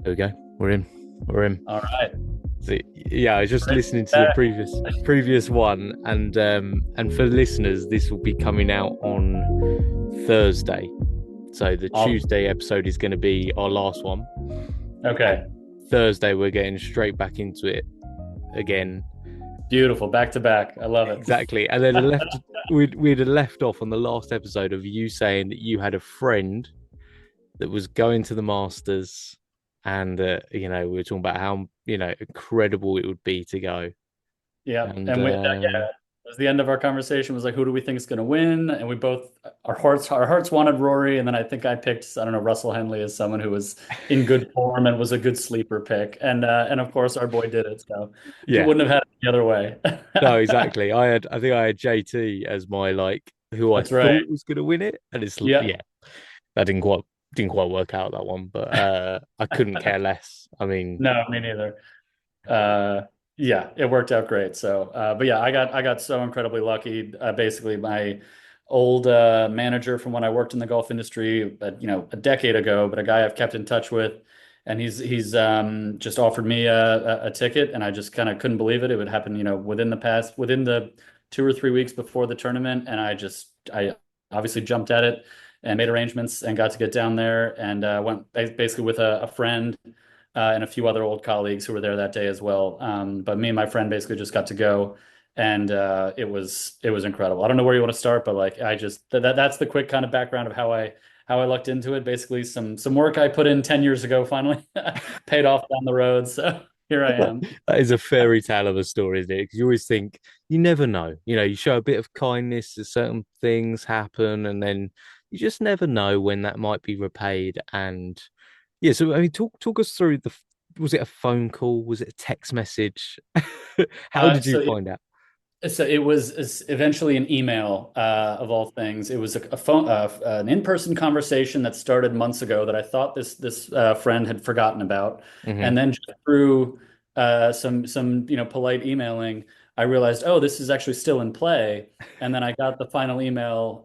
There we go. We're in. We're in. All right. So, yeah, I was just Great. listening to the previous one, and for listeners, this will be coming out on Thursday. So the Awesome. Tuesday episode is going to be our last one, and Okay. Thursday we're getting straight back into it again. Beautiful. Back to back. I love it. Exactly. And then we'd have left off on the last episode of you saying that you had a friend that was going to the Masters, and we were talking about how incredible it would be to go. Yeah. And And yeah, it was the end of our conversation was like, who do we think is going to win? And we both, our hearts wanted Rory. And then I think I picked, I don't know, Russell Henley as someone who was in good form and was a good sleeper pick. And of course our boy did it. So it yeah, wouldn't have had it the other way. no, exactly. I think I had JT as my who I That's right. thought was going to win it, and it's Yeah. yeah, that didn't quite work out that one, but I couldn't care less. I mean, No, me neither. Uh, yeah, it worked out great. So, but yeah, I got so incredibly lucky. Basically, my old manager from when I worked in the golf industry, a decade ago, but a guy I've kept in touch with, and he's just offered me a ticket, and I just kind of couldn't believe it. It would happen, within the 2 or 3 weeks before the tournament, and I obviously jumped at it and made arrangements and got to get down there and went basically with a friend and a few other old colleagues who were there that day as well. But me and my friend basically just got to go, and it was incredible. I don't know where you want to start, but like I just that's the quick kind of background of how I looked into it. Basically, some work I put in 10 years ago finally paid off down the road. So here I am. that is a fairy tale of a story, isn't it? Because you always think you never know. You show a bit of kindness, certain things happen, and then you just never know when that might be repaid. And yeah, so I mean, talk us through the. Was it a phone call? Was it a text message? How Uh, did you so find out? So it was eventually an email of all things. It was a phone, an in-person conversation that started months ago that I thought this friend had forgotten about, Hmm. and then just through some polite emailing, I realized, oh, this is actually still in play. And then I got the final email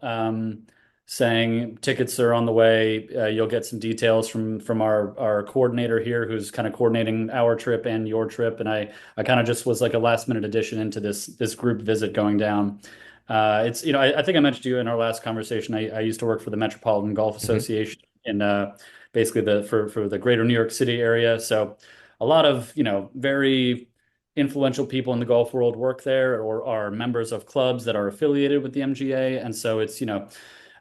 saying tickets are on the way. You'll get some details from our coordinator here, who's kind of coordinating our trip and your trip, and I kind of just was like a last minute addition into this group visit going down. It's I think I mentioned to you in our last conversation. I used to work for the Metropolitan Golf Hmm. Association in basically for the greater New York City area. So a lot of very influential people in the golf world work there or are members of clubs that are affiliated with the MGA, and so it's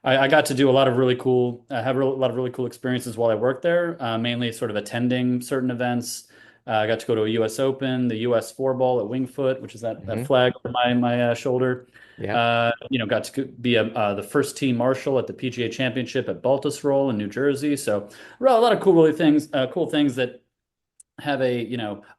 I got to do a lot of really cool, have a lot of really cool experiences while I worked there, mainly sort of attending certain events. I got to go to a U.S. Open, the U.S. four ball at Winged Foot, which is that Hmm. flag over my shoulder. Yeah. Got to be the first team marshal at the PGA Championship at Baltusrol in New Jersey. So a lot of cool things that have a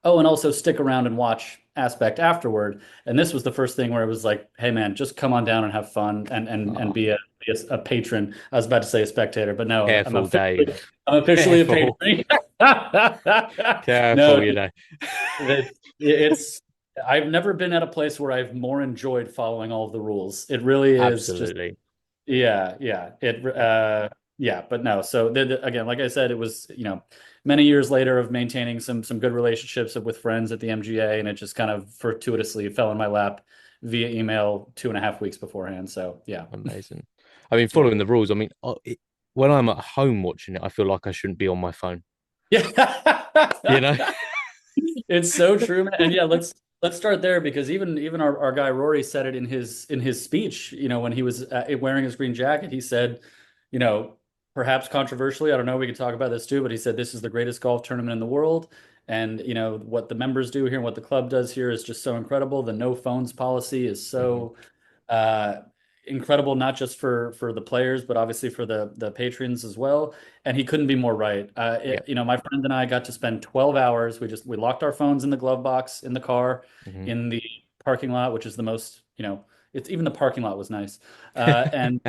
oh, and also stick around and watch aspect afterward. And this was the first thing where it was like, hey man, just come on down and have fun and Oh, be a patron. I was about to say a spectator, but no, I'm careful, officially Dave. I'm officially a Careful. patron. No, Careful. it's I've never been at a place where I've more enjoyed following all of the rules. It really is just Absolutely. yeah, but no. So again, like I said, it was many years later of maintaining some good relationships with friends at the MGA, and it just kind of fortuitously fell in my lap via email 2.5 weeks beforehand. So yeah, Amazing. I mean, yeah, following the rules, I mean, when I'm at home watching it, I feel like I shouldn't be on my phone, you know? yeah. It's so true, man. And yeah, let's start there because even our guy Rory said it in his speech. When he was wearing his green jacket, he said, you know, perhaps controversially, I don't know, we could talk about this too, but he said this is the greatest golf tournament in the world, and what the members do here and what the club does here is just so incredible. The no phones policy is Hmm. so uh, incredible, not just for the players, but obviously for the patrons as well. And he couldn't be more right. Yeah. My friend and I got to spend 12 hours. We locked our phones in the glove box in the car, Hmm. in the parking lot, which is the most, it's even the parking lot was nice. And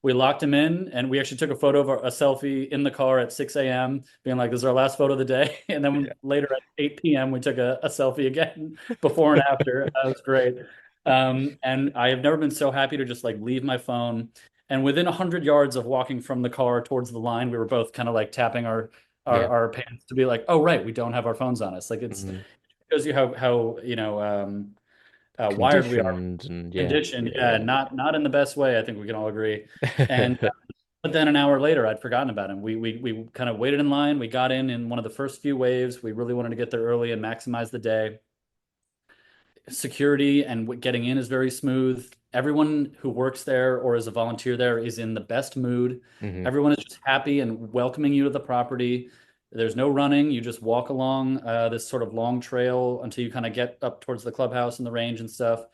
we locked him in, and we actually took a photo of a selfie in the car at 6 a.m., being like, "This is our last photo of the day." And then Yeah. later at 8 p.m., we took a selfie again before and after. That was great. And I have never been so happy to just like leave my phone. And within 100 yards of walking from the car towards the line, we were both kind of like tapping our Yeah. our parents to be like, oh right, we don't have our phones on us. Like it Hmm. shows you how wired we are, Conditioned and yeah, conditioned. Yeah, yeah, not in the best way. I think we can all agree. And yeah. but then an hour later, I'd forgotten about him. We kind of waited in line. We got in one of the first few waves. We really wanted to get there early and maximize the day. Security and getting in is very smooth. Everyone who works there or is a volunteer there is in the best mood. Hmm. Everyone is just happy and welcoming you to the property. There's no running. You just walk along this sort of long trail until you kind of get up towards the clubhouse and the range and stuff.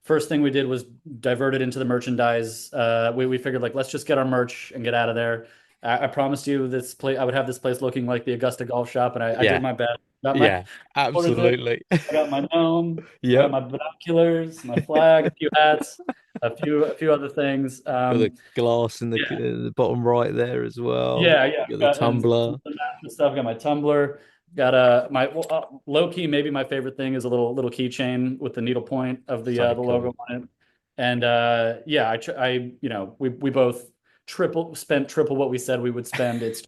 First thing we did was diverted into the merchandise. We figured like let's just get our merch and get out of there. I promised you this place I would have this place looking like the Augusta Golf Shop, and I did Yeah, my best. Got my yeah, ordered it. absolutely. I got my gnome. I got Yep. my binoculars, my flag, a few hats, a few other things. Got the glass in Yeah, the bottom right there as well. yeah. You got the Got and tumbler. some mattress stuff. Got my tumbler. Got my well, low key. Maybe my favorite thing is a little keychain with the needle point of So the cool. logo on it. And yeah, we both spent triple what we said we would spend. It's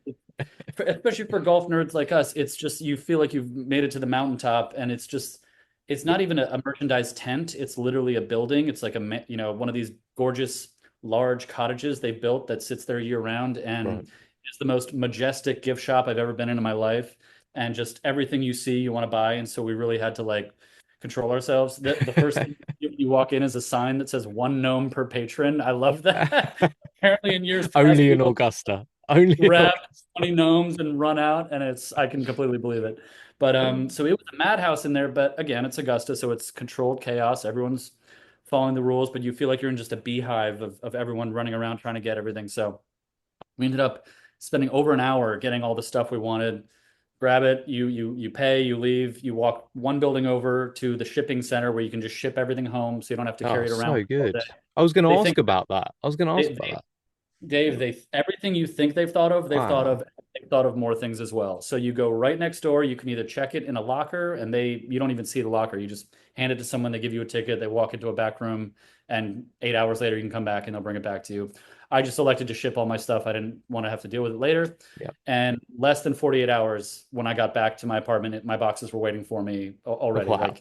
especially for golf nerds like us, it's just you feel like you've made it to the mountaintop, and it's not even a merchandise tent. It's literally a building. It's like one of these gorgeous large cottages they built that sits there year round, Right. and it's the most majestic gift shop I've ever been in my life. And just everything you see, you want to buy, and so we really had to like control ourselves. The first thing you walk in is a sign that says one gnome per patron. I love that. Apparently, in years past, Only in people Augusta. Only in grab Augusta. 20 gnomes and run out, and it's I can completely believe it. But so it was a madhouse in there, but again, it's Augusta, so it's controlled chaos. Everyone's following the rules, but you feel like you're in just a beehive of everyone running around trying to get everything. So we ended up spending over an hour getting all the stuff we wanted. Grab it, you pay, you leave, you walk one building over to the shipping center where you can just ship everything home so you don't have to Oh, carry it around so all day. good. I was going to They ask think about that. I was going to ask they, about Dave, that. they everything you think Wow. they've thought of more things as well. So you go right next door, you can either check it in a locker and you don't even see the locker. You just hand it to someone, they give you a ticket, they walk into a back room, and 8 hours later you can come back and they'll bring it back to you. I just elected to ship all my stuff. I didn't want to have to deal with it later. Yep. And less than 48 hours when I got back to my apartment, my boxes were waiting for me already. Wow.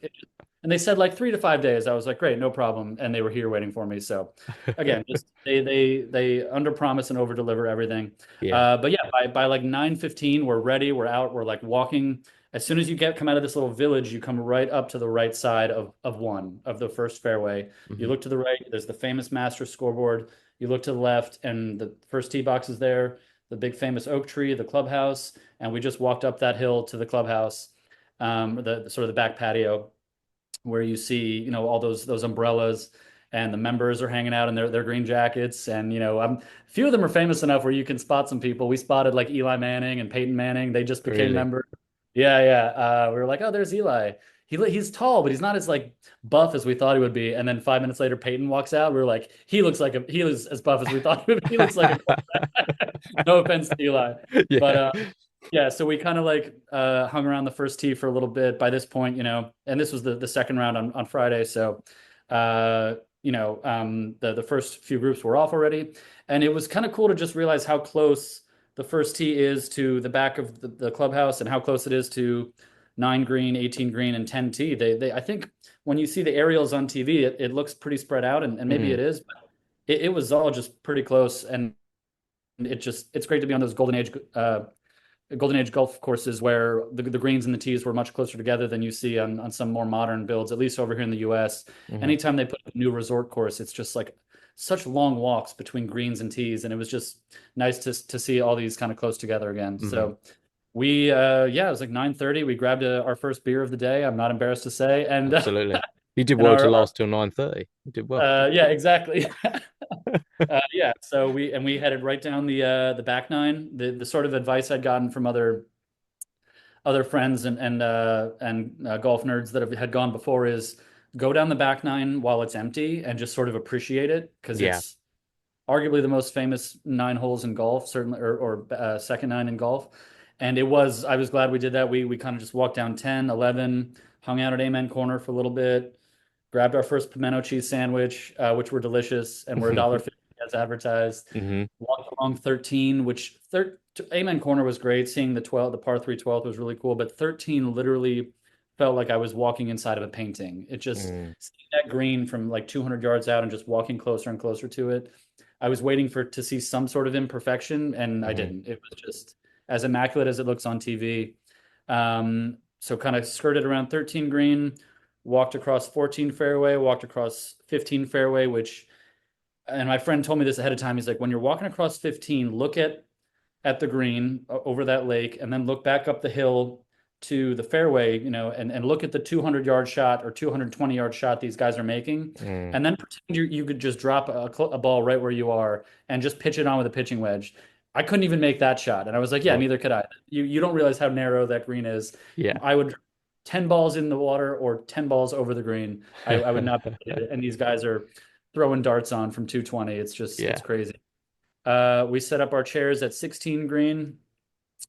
And they said like 3 to 5 days. I was like, great, no problem. And they were here waiting for me. So again, just they under promise and over deliver everything. Yeah. But yeah, by like 9:15, we're ready. We're out. We're like walking. As soon as you come out of this little village, you come right up to the right side of one of the first fairway. You Hmm. look to the right. There's the famous Masters scoreboard. You look to the left, and the first tee box is there. The big famous oak tree, the clubhouse, and we just walked up that hill to the clubhouse, the sort of the back patio where you see, all those umbrellas, and the members are hanging out in their green jackets. And, a few of them are famous enough where you can spot some people. We spotted like Eli Manning and Peyton Manning. They just became Really? members. Yeah, yeah. We were like, oh, there's Eli. He's tall, but he's not as like buff as we thought he would be. And then 5 minutes later, Peyton walks out. We were like, he was as buff as we thought he would be. He looks like no offense to Eli, but Yeah. yeah, so we kind of like hung around the first tee for a little bit. By this point, and this was the second round on Friday, so the first few groups were off already, and it was kind of cool to just realize how close the first tee is to the back of the clubhouse, and how close it is to 9 green, 18 green, and 10 tee. They I think when you see the aerials on TV, it looks pretty spread out, and maybe Mm. it is, but it was all just pretty close, and it's great to be on those golden age golf courses where the greens and the tees were much closer together than you see on some more modern builds, at least over here in the US. Hmm. Anytime they put a new resort course, it's just like such long walks between greens and tees, and it was just nice to see all these kind of close together again. Hmm. So we yeah, it was like 9:30. We grabbed our first beer of the day. I'm not embarrassed to say, and Absolutely. You did and well to our last till 9:30. You did well. yeah, exactly. Yeah, so we headed right down the back nine. The sort of advice I'd gotten from other friends and golf nerds that had gone before is go down the back nine while it's empty and just sort of appreciate it, because Yeah. it's arguably the most famous nine holes in golf, certainly, or second nine in golf. And I was glad we did that. We kind of just walked down 10, 11, hung out at Amen Corner for a little bit, grabbed our first pimento cheese sandwich, which were delicious and were $1.50 as advertised. Hmm. Walked along 13, which Amen Corner was great. Seeing the 12, the par 3 12th was really cool, but 13 literally felt like I was walking inside of a painting. It just Mm. seeing that green from like 200 yards out and just walking closer and closer to it. I was waiting for to see some sort of imperfection, and I Hmm. didn't. It was just as immaculate as it looks on TV. So kind of skirted around 13 green, walked across 14 fairway, walked across 15 fairway, which, and my friend told me this ahead of time. He's like, when you're walking across 15, look at the green over that lake, and then look back up the hill to the fairway, and look at the 200-yard shot or 220-yard shot these guys are making, Mm. and then pretend you could just drop a ball right where you are and just pitch it on with a pitching wedge. I couldn't even make that shot, and I was like, yeah, Oh, neither could I. You don't realize how narrow that green is. yeah. I would 10 balls in the water or 10 balls over the green. I would not be able to, and these guys are throwing darts on from 220. It's Yeah. crazy. We set up our chairs at 16 green,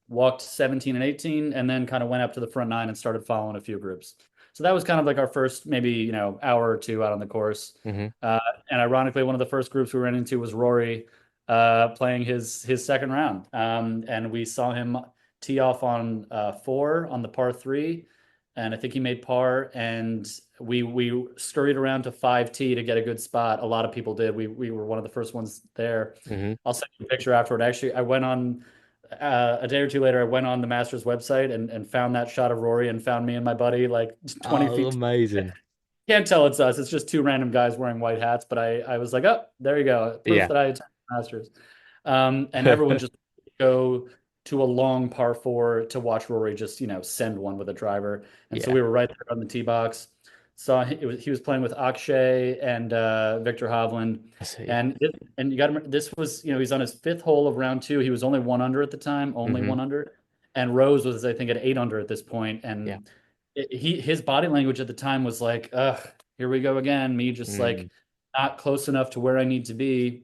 walked 17 and 18, and then kind of went up to the front nine and started following a few groups. So that was kind of like our first maybe, hour or two out on the course. Hmm. Uh, and ironically, one of the first groups we ran into was Rory playing his second round. And we saw him tee off on four on the par three. And I think he made par. And we scurried around to 5T to get a good spot. A lot of people did. We were one of the first ones there. Hmm. I'll send you a picture afterward. Actually, I went on a day or two later. I went on the Masters website and found that shot of Rory and found me and my buddy like 20 Oh, feet. amazing. Can't tell it's us. It's just two random guys wearing white hats. But I was like, oh, there you go, proof Yeah. that I attended Masters. And everyone just go to a long par four to watch Rory just send one with a driver. And so Yeah. we were right there on the tee box. Saw he was playing with Akshay and Victor Hovland, I see. and you got to remember this was he's on his fifth hole of round two. He was only one under at the time, only Hmm. one under, and Rose was I think at eight under at this point, Yeah. and his body language at the time was like, ugh, here we go again. Me just Mm. like not close enough to where I need to be.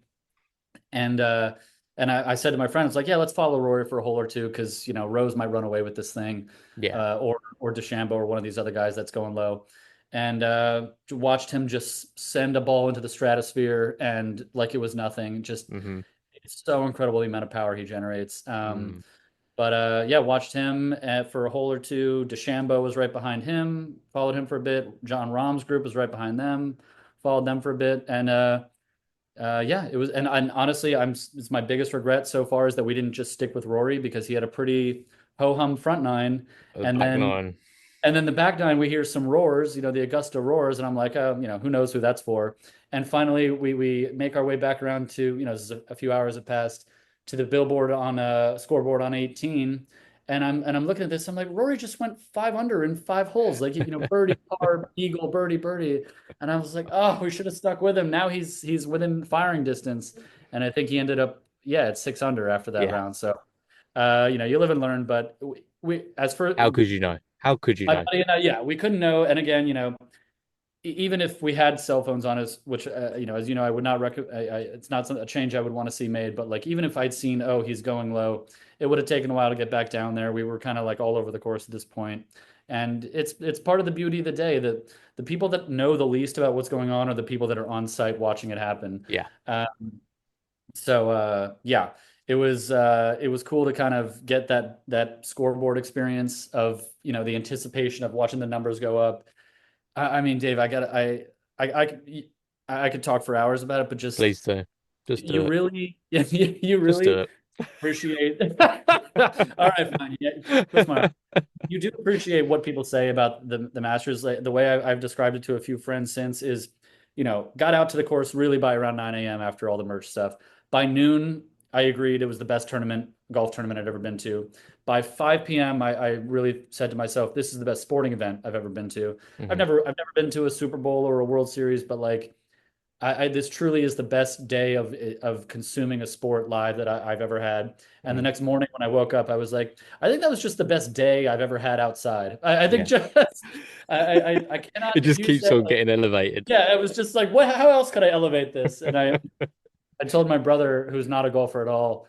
And I said to my friend, it's like, yeah, let's follow Rory for a hole or two because Rose might run away with this thing, Yeah. or DeChambeau or one of these other guys that's going low. And watched him just send a ball into the stratosphere and like it was nothing. Just Hmm. it's so incredible the amount of power he generates. Mm. But yeah, watched him for a hole or two. DeChambeau was right behind him, followed him for a bit. John Rahm's group was right behind them, followed them for a bit. And yeah, it was. And honestly, it's my biggest regret so far is that we didn't just stick with Rory because he had a pretty ho-hum front nine. And Back then nine. and then the back nine, we hear some roars, the Augusta roars, and I'm like, oh, who knows who that's for? And finally, we make our way back around to, this is a few hours have passed to the billboard on a scoreboard on 18, and I'm looking at this, I'm like, Rory just went five under in five holes, like birdie, par, eagle, birdie, birdie, and I was like, oh, we should have stuck with him. Now he's within firing distance, and I think he ended up, yeah, at six under after that Yeah. round. So, you live and learn, but we as for How could you know? How could you know? yeah, we couldn't know. And again, even if we had cell phones on us, which as I would not recommend. It's not a change I would want to see made. But like, even if I'd seen, oh, he's going low, it would have taken a while to get back down there. We were kind of like all over the course at this point, and it's part of the beauty of the day that the people that know the least about what's going on are the people that are on site watching it happen. Yeah. Uh, so yeah, it was cool to kind of get that scoreboard experience of the anticipation of watching the numbers go up. I mean, Dave, I could talk for hours about it, but just Please do. Just do you it. really you Just do really it. appreciate. All right, fine. Yeah, twist my arm. You do appreciate what people say about the Masters. Like, the way I've described it to a few friends since is, got out to the course really by around 9 a.m. after all the merch stuff. By noon, I agreed it was the best golf tournament I'd ever been to. By 5 p.m., I really said to myself, this is the best sporting event I've ever been to. I've Hmm. never I've never been to a Super Bowl or a World Series, but like this truly is the best day of consuming a sport live that I've ever had. And the Mm. next morning when I woke up, I was like, I think that was just the best day I've ever had outside. I think Yeah. just I It cannot. If just you keeps said on like, getting elevated. yeah, it was just like, what? How else could I elevate this? And I told my brother, who's not a golfer at all,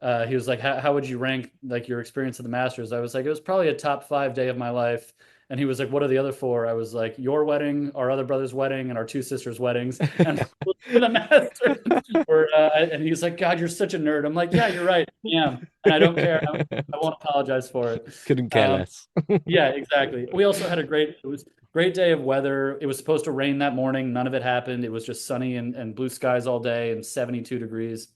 He was like, how would you rank like your experience at the Masters? I was like, it was probably a top 5 day of my life. And he was like, what are the other four? I was like, your wedding, our other brother's wedding, and our two sisters' weddings. And the Masters were, and he's like, God, you're such a nerd. I'm like, yeah, you're right. I am. And I don't care. I won't apologize for it. Couldn't care Um, less. yeah, exactly. We also had it was a great day of weather. It was supposed to rain that morning. None of it happened. It was just sunny and blue skies all day and 72 degrees.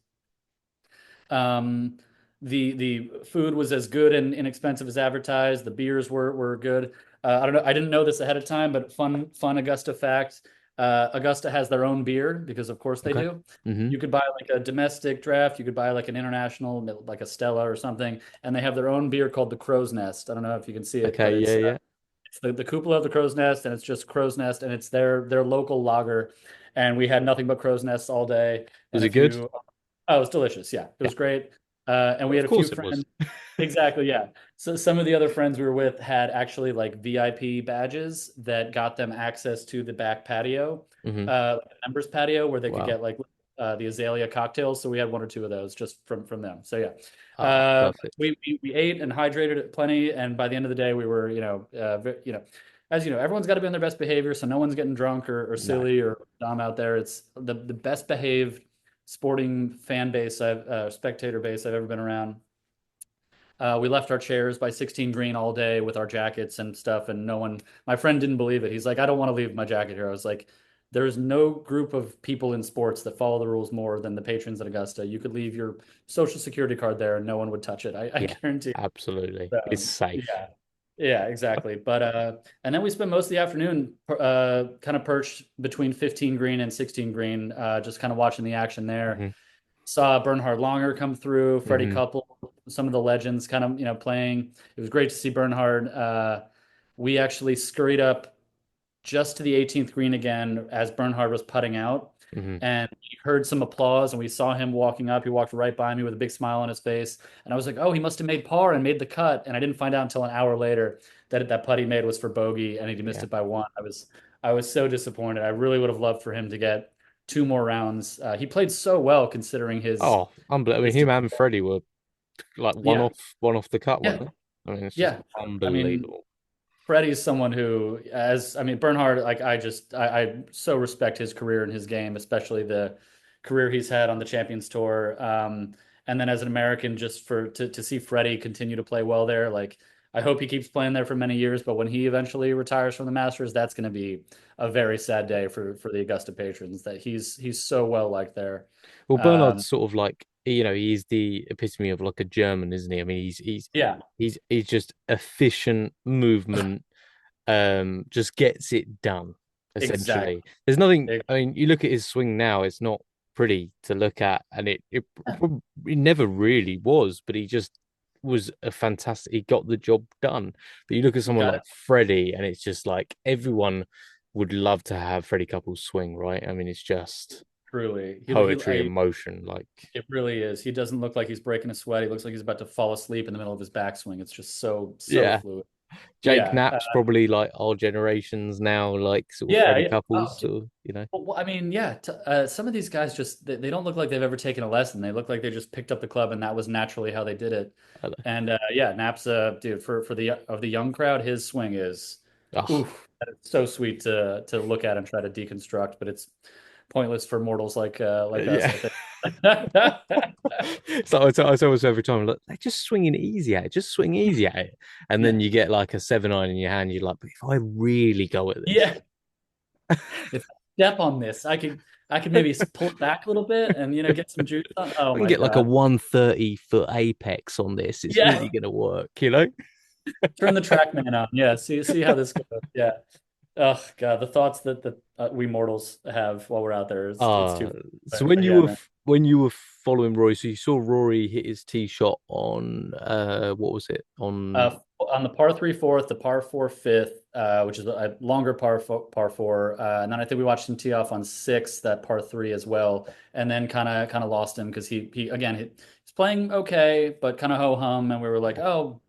Um, the food was as good and inexpensive as advertised. The beers were good. I don't know. I didn't know this ahead of time, but fun Augusta fact. Augusta has their own beer because of course they Okay. do. Hmm. You could buy like a domestic draft, you could buy like an international, like a Stella or something, and they have their own beer called the Crow's Nest. I don't know if you can see it, but Okay. Yeah. Yeah. it's the cupola of the Crow's Nest, and it's just Crow's Nest, and it's their local lager. And we had nothing but Crow's Nests all day. Was And it if good? you Oh, it was delicious. Yeah, it Yeah. was great. And we Of had a few course it was. friends. Exactly. Yeah. So some of the other friends we were with had actually like VIP badges that got them access to the back patio, Hmm. like the members patio, where they could Wow. get like the azalea cocktails. So we had one or two of those just from them. So yeah, Ah, perfect. we ate and hydrated plenty, and by the end of the day, we were as you know, everyone's got to be on their best behavior, so no one's getting drunk or No. silly or dumb out there. It's the best behaved sporting fan base spectator base I've ever been around. We left our chairs by 16 green all day with our jackets and stuff, and no one, my friend didn't believe it. He's like, I don't want to leave my jacket here. I was like, there's no group of people in sports that follow the rules more than the patrons at Augusta. You could leave your social security card there and no one would touch it. I Yeah. guarantee. Absolutely. It's So, safe. yeah. Yeah, exactly. But and then we spent most of the afternoon kind of perched between 15 green and 16 green, just kind of watching the action there. Hmm. Saw Bernhard Longer come through, Freddie Hmm. Couple, some of the legends kind of, playing. It was great to see Bernhard. We actually scurried up just to the 18th green again as Bernhard was putting out. Hmm. And we heard some applause and we saw him walking up. He walked right by me with a big smile on his face. And I was like, oh, he must have made par and made the cut. And I didn't find out until an hour later that that putt he made was for bogey and he missed Yeah. it by one. I was so disappointed. I really would have loved for him to get two more rounds. He played so well considering Oh, unbelievable. I mean, his him and Freddie were like yeah, one off the cut, weren't yeah, they? I mean, it's just yeah. I mean, unbelievable. Freddie's someone who, as I mean, Bernhard, like I so respect his career and his game, especially the career he's had on the Champions Tour. And then as an American, just to see Freddie continue to play well there, like I hope he keeps playing there for many years. But when he eventually retires from the Masters, that's going to be a very sad day for the Augusta patrons. That he's so well liked there. Well, Bernard's Um, sort of like, he's the epitome of like a German, isn't he? I mean, yeah, he's just efficient movement, just gets it done, exactly. essentially. There's nothing, I mean, you look at his swing now, it's not pretty to look at, and it never really was, but he just was a fantastic, he got the job done. But you look at You someone got like it. Freddie, and it's just like everyone would love to have Freddie Couples swing, right? I mean, it's just Truly, poetry and motion, like, it really is. He doesn't look like he's breaking a sweat. He looks like he's about to fall asleep in the middle of his backswing. It's just so yeah. fluid. Jake Yeah, Knapp's probably like our generations now, like sort of yeah, Freddie yeah. Oh, Couples, or well, I mean, yeah. Some of these guys just they don't look like they've ever taken a lesson. They look like they just picked up the club and that was naturally how they did it. I don't And yeah, Knapp's dude for the of the young crowd, his swing is know. Oh, oof, it's so sweet to look at and try to deconstruct, but it's pointless for mortals like us, yeah. I think. So I tell myself every time, look, they're just swinging easy at it, just swing easy at it. And Yeah. then you get like a 7-iron in your hand, you're like, but if I really go at this, Yeah. If I step on this, I could maybe pull it back a little bit and get some juice on. Oh I can my get like a God. 130-foot apex on this, it's Yeah. really gonna work? Turn the TrackMan on. Yeah. See how this goes. Yeah. Oh God, the thoughts that we mortals have while we're out there is it's Uh too. so But yeah, man. when you were following Rory, so you saw Rory hit his tee shot on what was it? On On the par three fourth, the par four fifth, which is a longer par four, and then I think we watched him tee off on six, that par three as well, and then kind of lost him because he again he's playing okay, but kind of ho hum, and we were like, oh,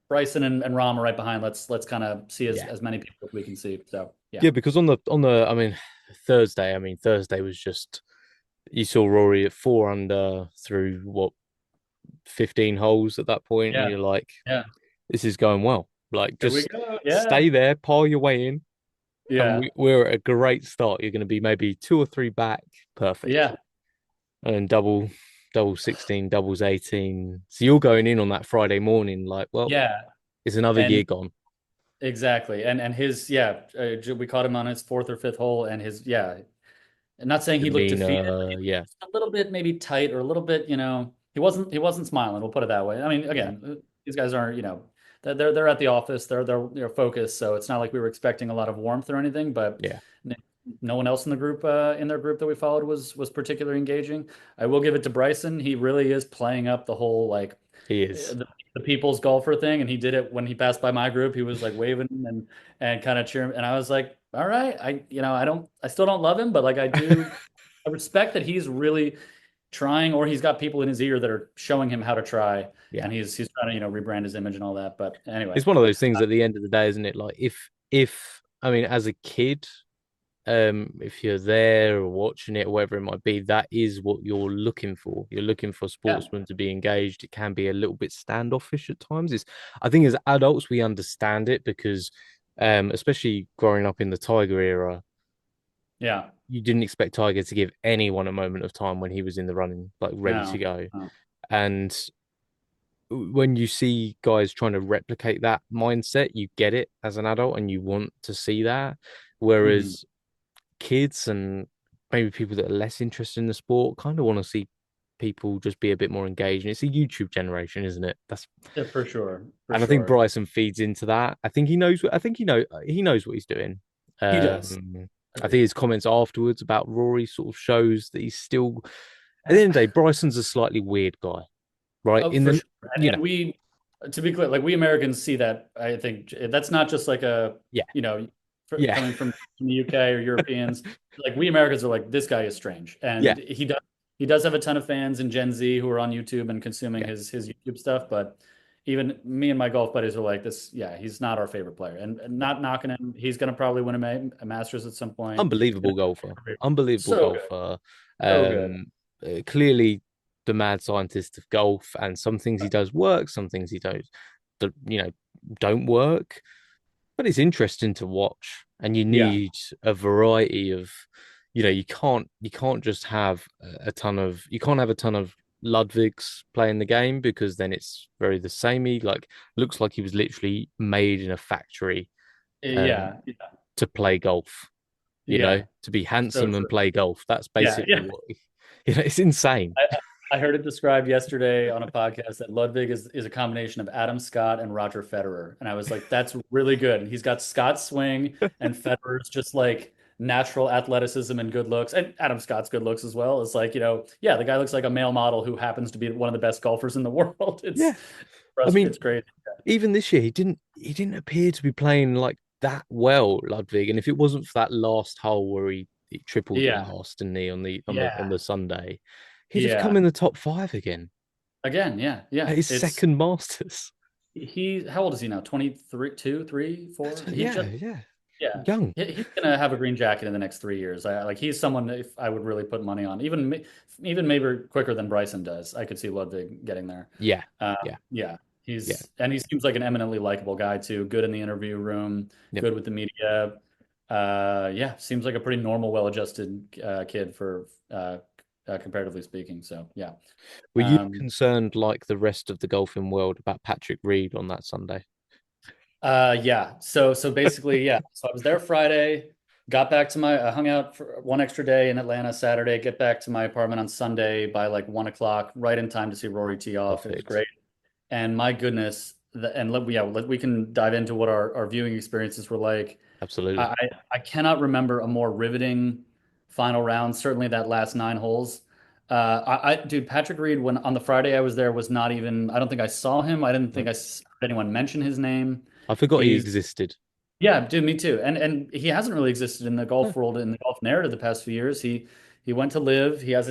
Bryson and Rahm are right behind. Let's kind of see yeah. as many people as we can see. So yeah, Yeah, because on the I mean Thursday was just you saw Rory at 4 under through what 15 holes at that point, and Yeah. you're like, Yeah. this is going well. Like, Here we just go. stay Yeah. there, pile your way in, and Yeah. we're at a great start. You're going to be maybe two or three back, perfect, Yeah. and double 16, doubles 18. So you're going in on that Friday morning, like, well, Yeah. it's another year And gone. exactly. And his, yeah, we caught him on his fourth or fifth hole, and his, yeah, I'm not saying he looked defeated, but he Demeanor, was yeah, just a little bit maybe tight or a little bit, he wasn't smiling, we'll put it that way. I mean, yeah, again, these guys aren't, they're at the office, they're focused, so it's not like we were expecting a lot of warmth or anything, but yeah. no one else in the group in their group that we followed was particularly engaging. I will give it to Bryson. He really is playing up the whole like He uh, is. the, the people's golfer thing, and he did it when he passed by my group. He was like waving and kind of cheering, and I was like, all right, I still don't love him, but like I respect that he's really trying, or he's got people in his ear that are showing him how to try, Yeah. and he's trying to rebrand his image and all that. But anyway, It's one of those things at the end of the day, isn't it? Like if I mean, as a kid, if you're there or watching it or whatever it might be, that is what you're looking for. You're looking for yeah, sportsmen to be engaged. It can be a little bit standoffish at times. It's I think as adults we understand it because especially growing up in the Tiger era, yeah, you didn't expect Tiger to give anyone a moment of time when he was in the running, like ready to no, go. no. And when you see guys trying to replicate that mindset, you get it as an adult and you want to see that. Mhm. Whereas kids and maybe people that are less interested in the sport kind of want to see people just be a bit more engaged. And it's a YouTube generation, isn't it? That's Yeah, for sure, for and I think sure. Bryson feeds into that. I think he knows. I think he knows what he's doing. He does. Um, I think Agreed. his comments afterwards about Rory sort of shows that he's still. At the end of the day, Bryson's a slightly weird guy, right? Oh, In for the sure. And we, to be clear, like we Americans see that. I think that's not just like yeah, you know, yeah, coming from the UK or Europeans. Like we Americans are like, this guy is strange, yeah, and he does have a ton of fans in Gen Z who are on YouTube and consuming yeah. his YouTube stuff. But even me and my golf buddies are like this. Yeah, he's not our favorite player, and not knocking him. He's gonna probably win a Masters at some point. Unbelievable golfer. Unbelievable So good, golfer. so good. Clearly the mad scientist of golf, and some things he does work, some things he don't, don't work. But it's interesting to watch, and you Yeah, need a variety of, you can't just have a ton of, you can't have a ton of Ludwigs playing the game because then it's very the samey. Like looks like he was literally made in a factory um, yeah, to play golf, yeah. to be So handsome and true. play golf. That's Yeah, basically yeah. what, it's insane. I heard it described yesterday on a podcast that Ludwig is a combination of Adam Scott and Roger Federer. And I was like, that's really good. And he's got Scott's swing and Federer's just like natural athleticism and good looks. And Adam Scott's good looks as well. It's like, yeah, the guy looks like a male model who happens to be one of the best golfers in the world. Yeah. I mean, It's crazy. even this year he didn't appear to be playing like that well, Ludwig. And if it wasn't for that last hole where he tripled Yeah. last, didn't he, on the Yeah. Sunday, he'd have come Yeah. in the top five again Again, yeah. Yeah. at his second Masters. How old is he now? 23, 2, 3, 4? He Yeah, just yeah. Yeah, Young. he's gonna have a green jacket in the next 3 years. Like he's someone that if I would really put money on, even maybe quicker than Bryson does. I could see Ludwig getting there. Yeah, yeah, Yeah, yeah, he seems like an eminently likable guy too. Good in the interview room, yeah. good with the media. Yeah, seems like a pretty normal, well-adjusted kid for comparatively speaking. So yeah. Were you Um, concerned like the rest of the golfing world about Patrick Reed on that Sunday? Yeah. So basically, yeah. So I was there Friday, got back to I hung out for one extra day in Atlanta Saturday, get back to my apartment on Sunday by like 1 o'clock, right in time to see Rory tee off. It was Perfect. great. And my goodness, we can dive into what our viewing experiences were like. Absolutely. I, I cannot remember a more riveting final round, certainly that last 9 holes. Dude, Patrick Reed, when on the Friday I was there, was not even, I don't think I saw him. I didn't think No. heard anyone mention his name. I forgot he He's, existed. yeah, dude, me too. And he hasn't really existed in the No. golf world, in the golf narrative the past few years. He went to live. He has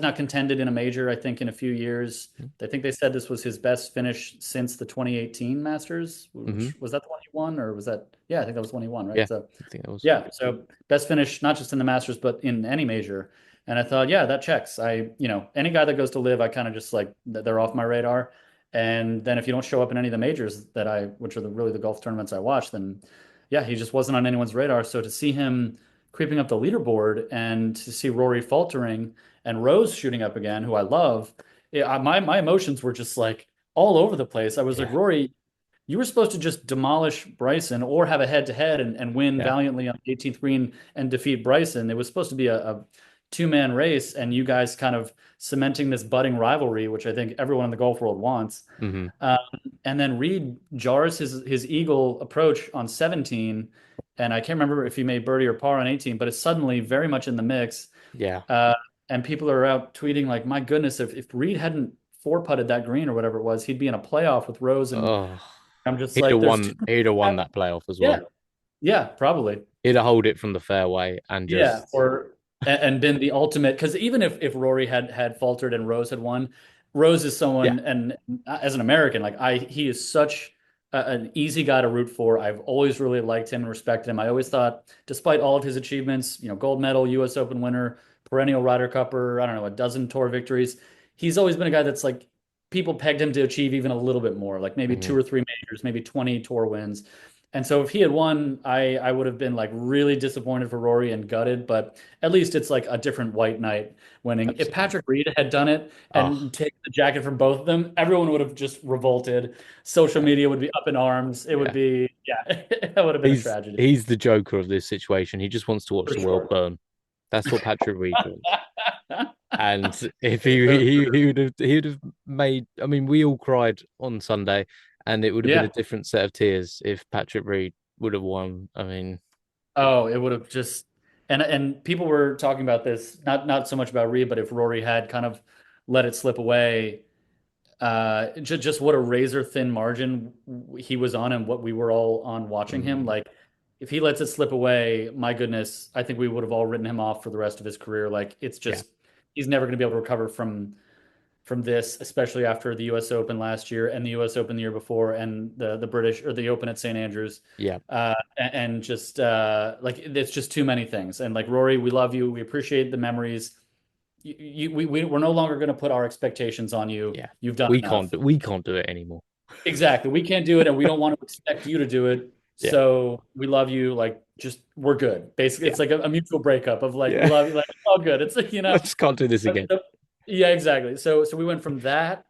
not contended in a major, I think, in a few years. I think they said this was his best finish since the 2018 Masters, Mm-hmm. which was that the one he won, or was that? Yeah, I think that was the one he won, right? Yeah, So I think that was. yeah, so best finish not just in the Masters but in any major. And I thought, yeah, that checks. Any guy that goes to live, I kind of just like they're off my radar. And then if you don't show up in any of the majors which are really the golf tournaments I watch, then yeah, he just wasn't on anyone's radar. So to see him creeping up the leaderboard and to see Rory faltering and Rose shooting up again, who I love, my emotions were just like all over the place. I was like, Yeah, Rory, you were supposed to just demolish Bryson or have a head-to-head and win yeah. valiantly on the 18th green and defeat Bryson. It was supposed to be a two-man race, and you guys kind of cementing this budding rivalry, which I think everyone in the golf world wants. Hmm. Um, and then Reed jars his eagle approach on 17, and I can't remember if he made birdie or par on 18, but it's suddenly very much in the mix. Yeah. Uh, and people are out tweeting like, "My goodness, if Reed hadn't four putted that green or whatever it was, he'd be in a playoff with Rose." And Oh, I'm just like, "There's too he'd have won much." that playoff as Yeah, well. yeah, probably. He'd have hold it from the fairway and Yeah, just, and been the ultimate because even if Rory had faltered and Rose had won, Rose is yeah. someone and as an American, like he is such an easy guy to root for. I've always really liked him and respected him. I always thought, despite all of his achievements, gold medal, U.S. Open winner, perennial Ryder Cupper, I don't know, a dozen tour victories, he's always been a guy that's like people pegged him to achieve even a little bit more, like maybe two Hmm. or three majors, maybe 20 tour wins. And so if he had won, I would have been like really disappointed for Rory and gutted, but at least it's like a different white knight winning. If Absolutely. Patrick Reed had done it Oh, and taken the jacket from both of them, everyone would have just revolted. Social yeah. media would be up in arms. It would Yeah. be, yeah, that would have been a tragedy He's the Joker of this situation. He just wants to watch for the world sure. burn. That's what Patrick Reed wants. And if It's so he true. would have made, I mean, we all cried on Sunday, and it would have been a Yeah. different set of tears if Patrick Reed would have won. I mean, Oh, it would have just and people were talking about this, not so much about Reed, but if Rory had kind of let it slip away, just what a razor thin margin he was on and what we were all on watching him. mm, Like, if he lets it slip away, my goodness, I think we would have all written him off for the rest of his career. Like, it's yeah, just he's never going to be able to recover from this, especially after the U.S. Open last year and the U.S. Open the year before and the British or the Open at St. Andrews. yeah, And just like it's just too many things. And like Rory, we love you. We appreciate the memories. We're no longer going to put our expectations on you. yeah. You've done enough. We can't do it anymore. Exactly. We can't do it, and we don't want to expect you to do it. Yeah, So we love you. Like, just we're good. Basically, yeah, it's like a mutual breakup of like we yeah. love you. Like, it's all good. It's like I just can't do this again. yeah, exactly. So we went from that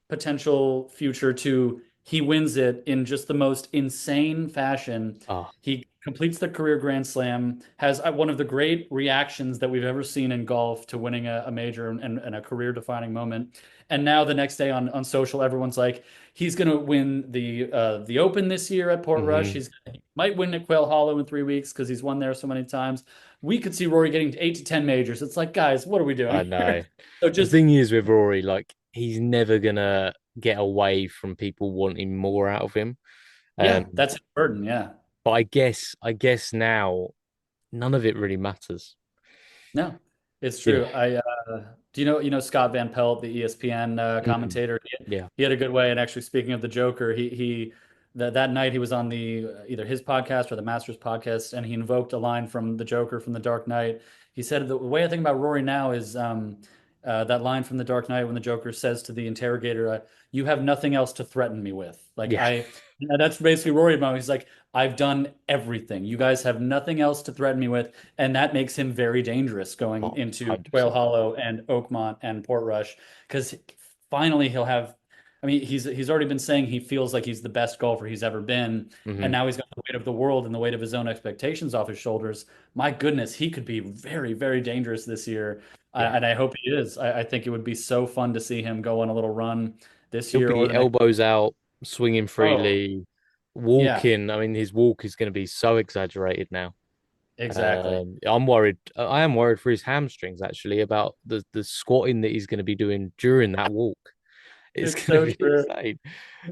potential future to he wins it in just the most insane fashion. Oh, He completes the career Grand Slam, has one of the great reactions that we've ever seen in golf to winning a major and a career defining moment. And now the next day on social, everyone's like, he's going to win the Open this year at Portrush. hmm. He might win at Quail Hollow in 3 weeks because he's won there so many times. We could see Rory getting to 8 to 10 majors. It's like, guys, what are we I doing here? know. So The just thing is with Rory, like he's never gonna get away from people wanting more out of him. yeah, Um, that's his burden. Yeah. but I guess now none of it really matters. No, it's You know. true. I do you know Scott Van Pelt, the ESPN Mm, commentator? yeah, He had a good way. And actually, speaking of the Joker, he that night he was on the either his podcast or the Masters podcast, and he invoked a line from the Joker from The Dark Knight. He said the way I think about Rory now is that line from The Dark Knight when the Joker says to the interrogator, "You have nothing else to threaten me with." Like yeah. that's basically Rory about. He's like, "I've done everything. You guys have nothing else to threaten me with." And that makes him very dangerous going Oh, into Quail 100%. Hollow and Oakmont and Portrush because finally he'll have. I mean, he's already been saying he feels like he's the best golfer he's ever been, and Hmm. now he's got the weight of the world and the weight of his own expectations off his shoulders. My goodness, he could be very, very dangerous this year, Yeah. and I hope he is. I think it would be so fun to see him go on a little run this He'll year or be the next. elbows out, swinging Oh, freely, yeah, walking. I mean, his walk is going to be so exaggerated now. exactly. I'm worried. I am worried for his hamstrings actually about the squatting that he's going to be doing during that walk. It's It's going so to be true. insane.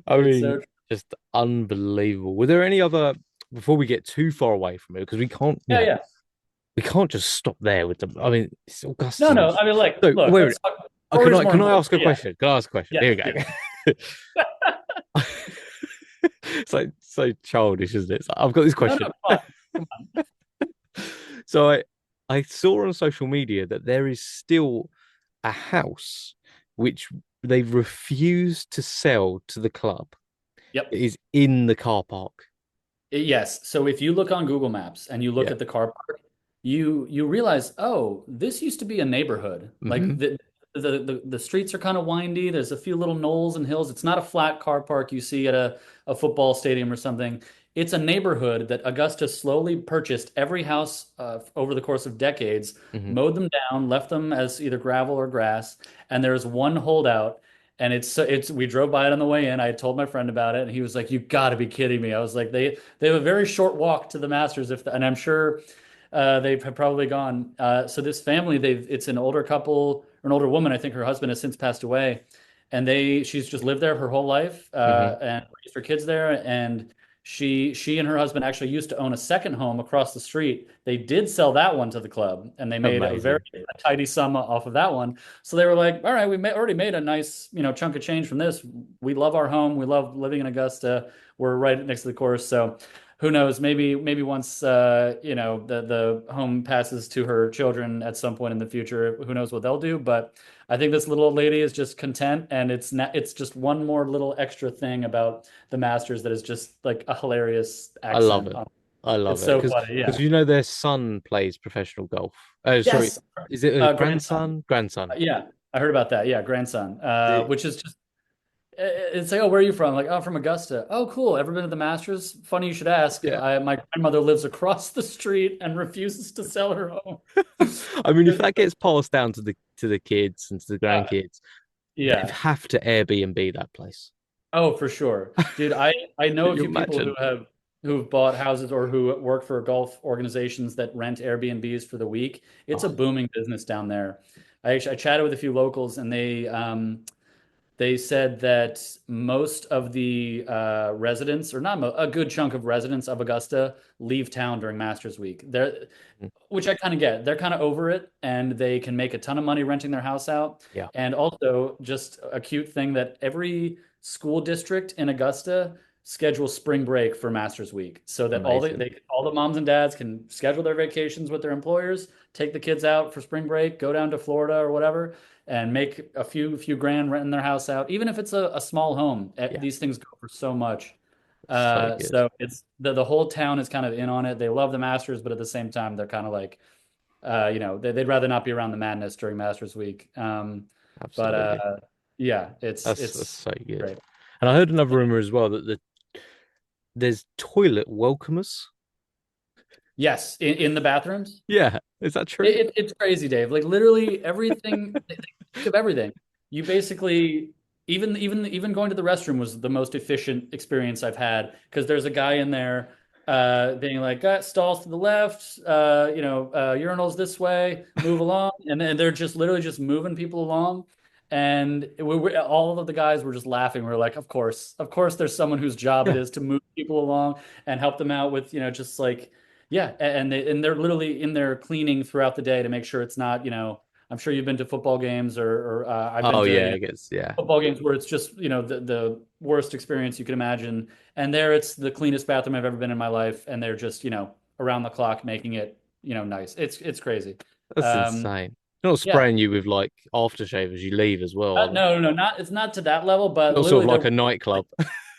I It's so mean, true. just unbelievable. Were there any other before we get too far away from it? Because we can't, Yeah, yeah. we can't just stop there with the. I mean, it's No, Augusta. no. I mean, like, So look, wait, let's talk. can Rory's more can I important. ask a But yeah, question? Can I ask a question? yes, Here we yes. go. It's like so childish, isn't it? It's like, I've got this No, no, question. come on. Come on. So I saw on social media that there is still a house which they refuse to sell to the club. Yep. It is in the car park. Yes. So if you look on Google Maps and you look Yeah. at the car park, you realize, oh, this used to be a neighborhood. Like Hmm. the streets are kind of windy. There's a few little knolls and hills. It's not a flat car park you see at a football stadium or something. It's a neighborhood that Augusta slowly purchased every house over the course of decades, Hmm. mowed them down, left them as either gravel or grass, and there's one holdout. And it's we drove by it on the way in. I had told my friend about it, and he was like, "You got to be kidding me!" I was like, "They have a very short walk to the Masters, and I'm sure they have probably gone." So this family, it's an older couple or an older woman. I think her husband has since passed away, and she's just lived there her whole life Hmm. and raised her kids there. And she and her husband actually used to own a second home across the street. They did sell that one to the club, and they made Amazing. a tidy sum off of that one. So they were like, "All right, already made a nice, chunk of change from this. We love our home. We love living in Augusta. We're right next to the course." So who knows? Maybe once the home passes to her children at some point in the future, who knows what they'll do? But I think this little old lady is just content, and it's just one more little extra thing about the Masters that is just like a hilarious I love accent it. on. I love It's it so because funny. Yeah. you know their son plays professional golf. Oh, sorry, Yes. is it a Grandson. grandson? Grandson. Yeah, I heard about that. Yeah, grandson. The- Which is just it's like, oh, where are you from? Like, oh, from Augusta. Oh, cool. Ever been to the Masters? Funny you should ask. Yeah. My grandmother lives across the street and refuses to sell her home. I mean, if that gets passed down to the kids and to the Uh, grandkids, they yeah. have to Airbnb that place. Oh, for sure. Dude, I know Can a you few people imagine? who've bought houses or who work for golf organizations that rent Airbnbs for the week. It's a Oh, booming business down there. I chatted with a few locals and they said that most of the residents, or not a good chunk of residents of Augusta, leave town during Masters Week. Which I kind of get. They're kind of over it and they can make a ton of money renting their house out. yeah, And also, just a cute thing that every school district in Augusta schedules spring break for Masters Week so that amazing. all the moms and dads can schedule their vacations with their employers, take the kids out for spring break, go down to Florida or whatever, and make a few grand renting their house out. Even if it's a small home, Yeah, these things go for so much. so good. So it's the whole town is kind of in on it. They love the Masters, but at the same time, they're kind of like, they'd rather not be around the madness during Masters Week. But Absolutely. yeah, That's it's so good. great. And I heard another rumor as well that there's toilet welcomers. Yes, in the bathrooms. Yeah, is that true? It's crazy, Dave. Like literally everything, think of everything. You basically even going to the restroom was the most efficient experience I've had because there's a guy in there being like, stalls to the left, urinals this way, move along, and then they're just literally just moving people along. And all of the guys were just laughing. We are like, of course, there's someone whose job it Yeah. is to move people along and help them out with, just like yeah, and they're literally in there cleaning throughout the day to make sure it's not, I'm sure you've been to football games or I've been Oh to, yeah, I guess yeah. football games where it's just, the worst experience you can imagine. And there it's the cleanest bathroom I've ever been in my life, and they're just, around the clock making it, nice. It's crazy. That's Um, insane. They're not yeah. spraying you with like aftershave as you leave as well, are they? No, no, no, not it's not to that level, but Not sort literally of there like were a nightclub.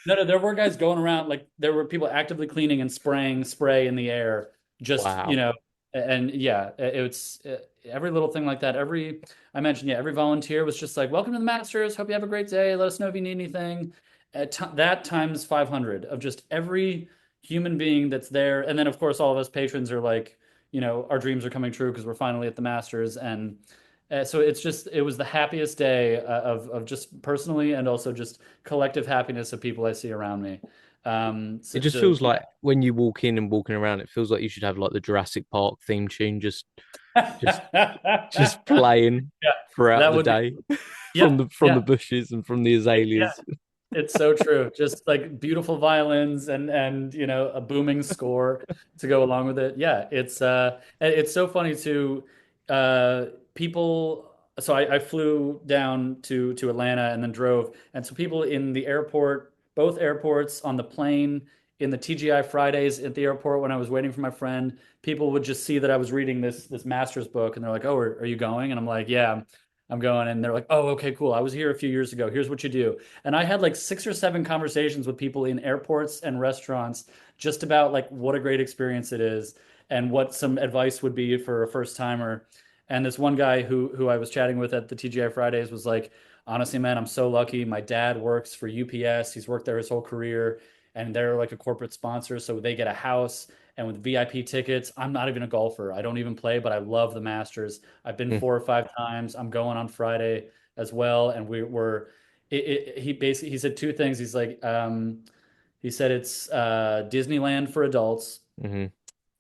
no, no, there were guys going around like there were people actively cleaning and spraying spray in the air, just Wow. and yeah, it's every little thing like that. I mentioned, yeah, every volunteer was just like, "Welcome to the Masters. Hope you have a great day. Let us know if you need anything." That times 500 of just every human being that's there, and then of course all of us patrons are like, our dreams are coming true because we're finally at the Masters, and so it was the happiest day of just personally and also just collective happiness of people I see around me. It So just to feels like when you walk in and walking around, it feels like you should have like the Jurassic Park theme tune just yeah, playing throughout that the would be day yeah, from the yeah. bushes and from the Yeah, azaleas. it's so true. Just like beautiful violins and a booming score to go along with it. Yeah, it's so funny to people. So I flew down to Atlanta and then drove, and so people in the airport, both airports on the plane in the TGI Fridays at the airport when I was waiting for my friend, people would just see that I was reading this master's book, and they're like, "Oh, are you going?" And I'm like, "Yeah, I'm going." And they're like, "Oh, okay, cool. I was here a few years ago. Here's what you do." And I had like 6 or 7 conversations with people in airports and restaurants just about like what a great experience it is and what some advice would be for a first timer. And this one guy who I was chatting with at the TGI Fridays was like, "Honestly, man, I'm so lucky. My dad works for UPS. He's worked there his whole career, and they're like a corporate sponsor, so they get a house and with VIP tickets. I'm not even a golfer. I don't even play, but I love the Masters. I've been Mm, 4 or 5 times. I'm going on Friday as well, and he basically he said 2 things. He said it's Disneyland for adults, mm-hmm. and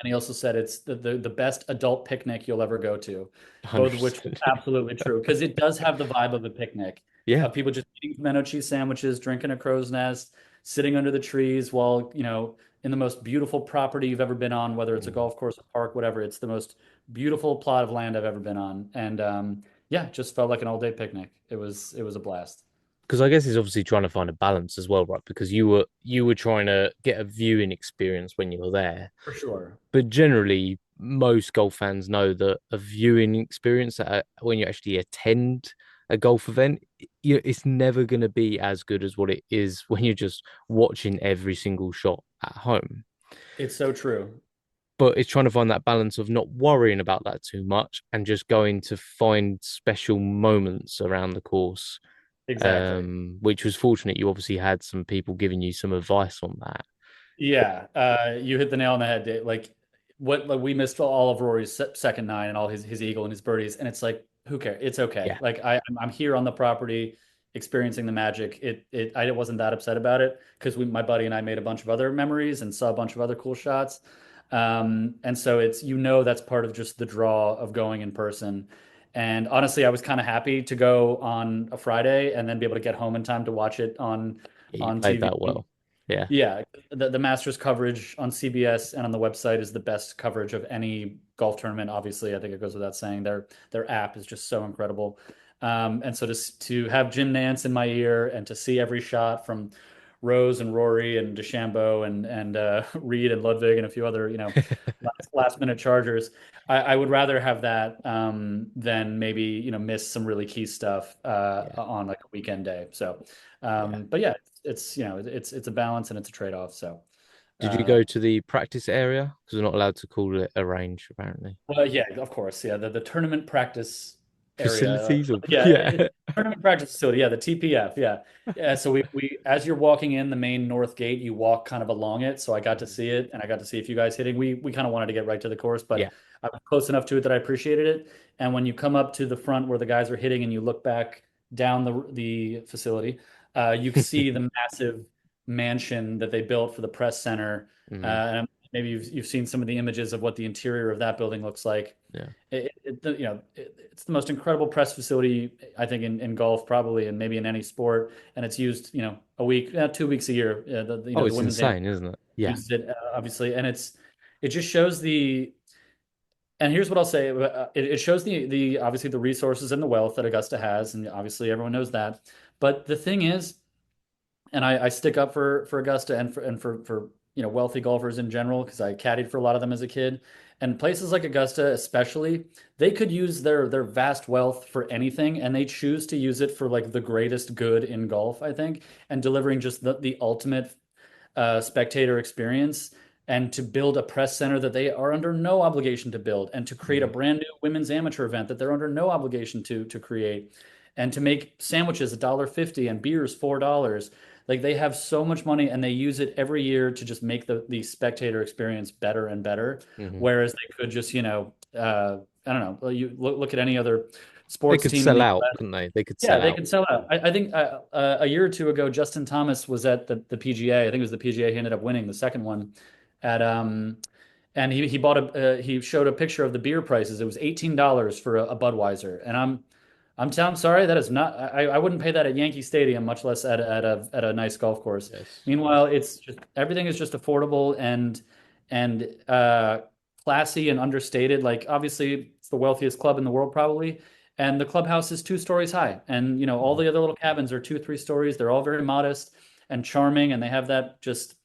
he also said it's the best adult picnic you'll ever go to, both of which was 100%. absolutely true because it does have the vibe of a picnic Yeah. of people just eating pimento cheese sandwiches, drinking a crow's nest, sitting under the trees while, in the most beautiful property you've ever been on, whether it's a Mm. golf course, a park, whatever. It's the most beautiful plot of land I've ever been on. And yeah, it just felt like an all day picnic. It was a blast. Because I guess it's obviously trying to find a balance as well, right? Because you were trying to get a viewing experience when you were there, For sure. but generally most golf fans know that a viewing experience when you actually attend a golf event, it's never going to be as good as what it is when you're just watching every single shot at home. It's so true. But it's trying to find that balance of not worrying about that too much and just going to find special moments around the course, Exactly. which was fortunate. You obviously had some people giving you some advice on that. Yeah, you hit the nail on the head, Dave. Like we missed all of Rory's second nine and all his eagle and his birdies, and it's like, who cares? It's okay. Yeah. Like I'm here on the property, experiencing the magic. I wasn't that upset about it because my buddy and I made a bunch of other memories and saw a bunch of other cool shots. And so that's part of just the draw of going in person. And honestly, I was kind of happy to go on a Friday and then be able to get home in time to watch it on Yeah, you on played TV. that well. Yeah. Yeah, the Masters coverage on CBS and on the website is the best coverage of any golf tournament. Obviously, I think it goes without saying. Their app is just so incredible. And so to have Jim Nance in my ear and to see every shot from Rose and Rory and DeChambeau and Reed and Ludwig and a few other last minute chargers, I would rather have that than maybe miss some really key stuff Yeah. on like a weekend day. So, Yeah. but yeah, it's a balance and it's a trade-off. So, Did you uh, go to the practice area? Because we're not allowed to call it a range, apparently. well, yeah, of course, yeah, the tournament practice area, Facilities or yeah, yeah. tournament practice facility, yeah, the TPF, yeah, yeah. So we as you're walking in the main north gate, you walk kind of along it. So I got to see it, and I got to see a few guys hitting. We kind of wanted to get right to the course, Yeah. but I was close enough to it that I appreciated it. And when you come up to the front where the guys are hitting, and you look back down the facility, you can see the massive mansion that they built for the press center. Hmm. And maybe you've seen some of the images of what the interior of that building looks like. Yeah. It's the most incredible press facility I think in golf probably, and maybe in any sport. And it's used a week, 2 weeks a year. Oh, The it's women's amateur insane, isn't it? Yeah. uses it obviously, and it just shows the. And here's what I'll say: it shows the obviously the resources and the wealth that Augusta has, and obviously everyone knows that. But the thing is, and I stick up for Augusta and for wealthy golfers in general because I caddied for a lot of them as a kid. And places like Augusta, especially, they could use their vast wealth for anything, and they choose to use it for like the greatest good in golf, I think, and delivering just the ultimate spectator experience. And to build a press center that they are under no obligation to build, and to create a Mhm. brand new women's amateur event that they're under no obligation to create, and to make sandwiches $1.50 and beers $4. Like they have so much money and they use it every year to just make the spectator experience better and better. Mhm. Whereas they could just, I don't know, you look at any other They sports could team in sell the out, US. couldn't they? They could Yeah, sell they out. can sell out. I think a year or two ago, Justin Thomas was at the PGA. I think it was the PGA. He ended up winning the second one at and he showed a picture of the beer prices. It was $18 for a Budweiser, and I'm sorry, that is not. I wouldn't pay that at Yankee Stadium, much less at a nice golf course. Yes. Meanwhile, it's just everything is just affordable and classy and understated. Like obviously, it's the wealthiest club in the world probably, and the clubhouse is 2 stories high, and all Mhm. the other little cabins are 2, 3 stories. They're all very modest and charming, and they have that just.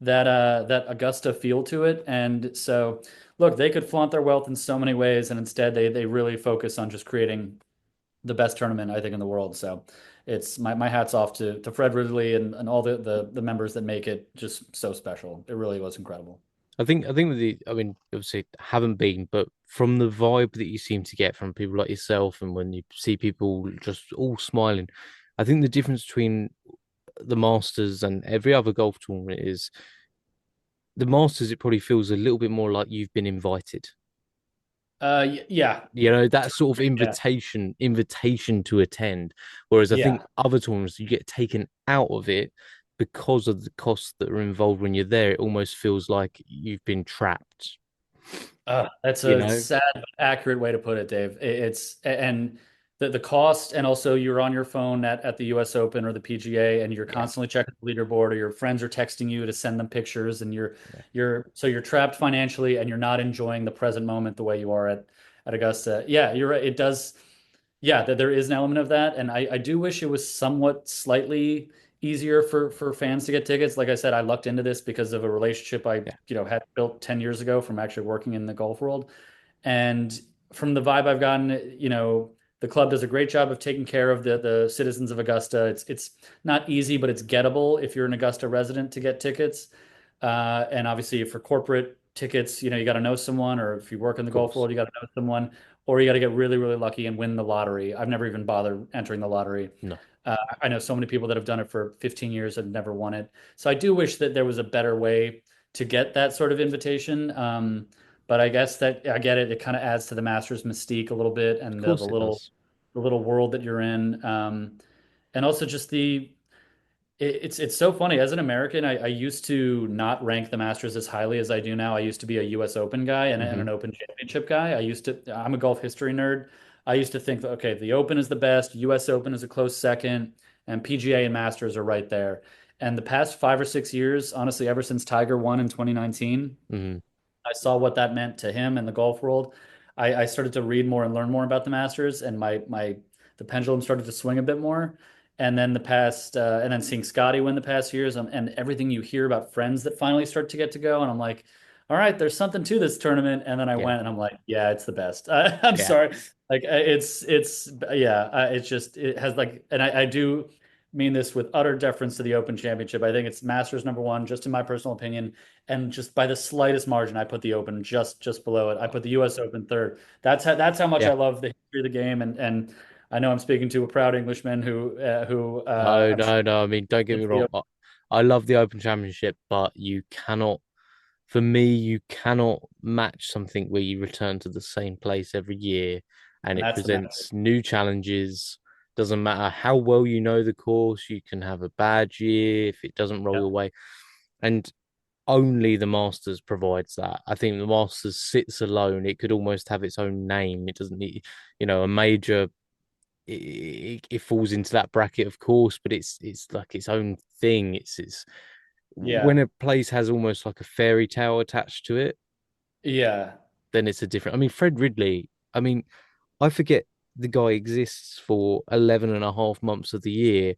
that Augusta feel to it. And so, look, they could flaunt their wealth in so many ways, and instead they really focus on just creating the best tournament I think in the world. So it's my hat's off to Fred Ridley and all the members that make it just so special. It really was incredible. I think with the I mean, obviously haven't been, but from the vibe that you seem to get from people like yourself, and when you see people just all smiling, I think the difference between the Masters and every other golf tournament is the Masters. It probably feels a little bit more like you've been invited. Yeah, You know, that sort of yeah, invitation to attend. Whereas I think yeah. other tournaments, you get taken out of it because of the costs that are involved when you're there. It almost feels like you've been trapped. That's You a know, sad but accurate way to put it, Dave. It's and the cost, and also you're on your phone at the U.S. Open or the PGA, and you're yeah, constantly checking the leaderboard, or your friends are texting you to send them pictures, and yeah, you're trapped financially, and you're not enjoying the present moment the way you are at Augusta. Yeah, you're right. It does. Yeah, there is an element of that, and I do wish it was somewhat slightly easier for fans to get tickets. Like I said, I lucked into this because of a relationship I yeah, had built 10 years ago from actually working in the golf world. And from the vibe I've gotten, the club does a great job of taking care of the citizens of Augusta. It's not easy, but it's gettable if you're an Augusta resident to get tickets. And obviously, for corporate tickets, you got to know someone, or if you work in the of golf course. world, you got to know someone, or you got to get really, really lucky and win the lottery. I've never even bothered entering the lottery. No, I know so many people that have done it for 15 years and never won it. So I do wish that there was a better way to get that sort of invitation. But I guess that I get it. It kind of adds to the Masters mystique a little bit, of and the course it little does. the little world that you're in. And also just it's so funny. As an American, I used to not rank the Masters as highly as I do now. I used to be a U.S. Open guy and Hmm. an Open Championship guy. I'm a golf history nerd. I used to think that, okay, the Open is the best, U.S. Open is a close second, and PGA and Masters are right there. And the past 5 or 6 years, honestly, ever since Tiger won in 2019, Hmm. I saw what that meant to him and the golf world. I started to read more and learn more about the Masters, and the pendulum started to swing a bit more. And then seeing Scotty win the past years, and everything you hear about friends that finally start to get to go, and I'm like, all right, there's something to this tournament. And then I Yeah, went, and I'm like, yeah, it's the best. I'm yeah. sorry, like it's yeah, it's just it has like, and I do mean this with utter deference to the Open Championship. I think it's Masters number one, just in my personal opinion, and just by the slightest margin, I put the Open just below it. I put the U.S. Open third. That's how much I Yeah. love the history of the game, and I know I'm speaking to a proud Englishman who No, I'm sure no, no. I mean, don't get me it's the wrong. I love the Open Championship, but you cannot, for me, you cannot match something where you return to the same place every year and and it that's the magic. presents new challenges. Doesn't matter how well you know the course, you can have a bad year if it doesn't roll Yep. your way. And only the Masters provides that. I think the Masters sits alone. It could almost have its own name. It doesn't need, a major. It falls into that bracket, of course, but it's like its own thing. It's when Yeah. a place has almost like a fairy tale attached to it, Yeah. then it's a different. I mean, Fred Ridley. I mean, I forget the guy exists for 11 and a half months of the year,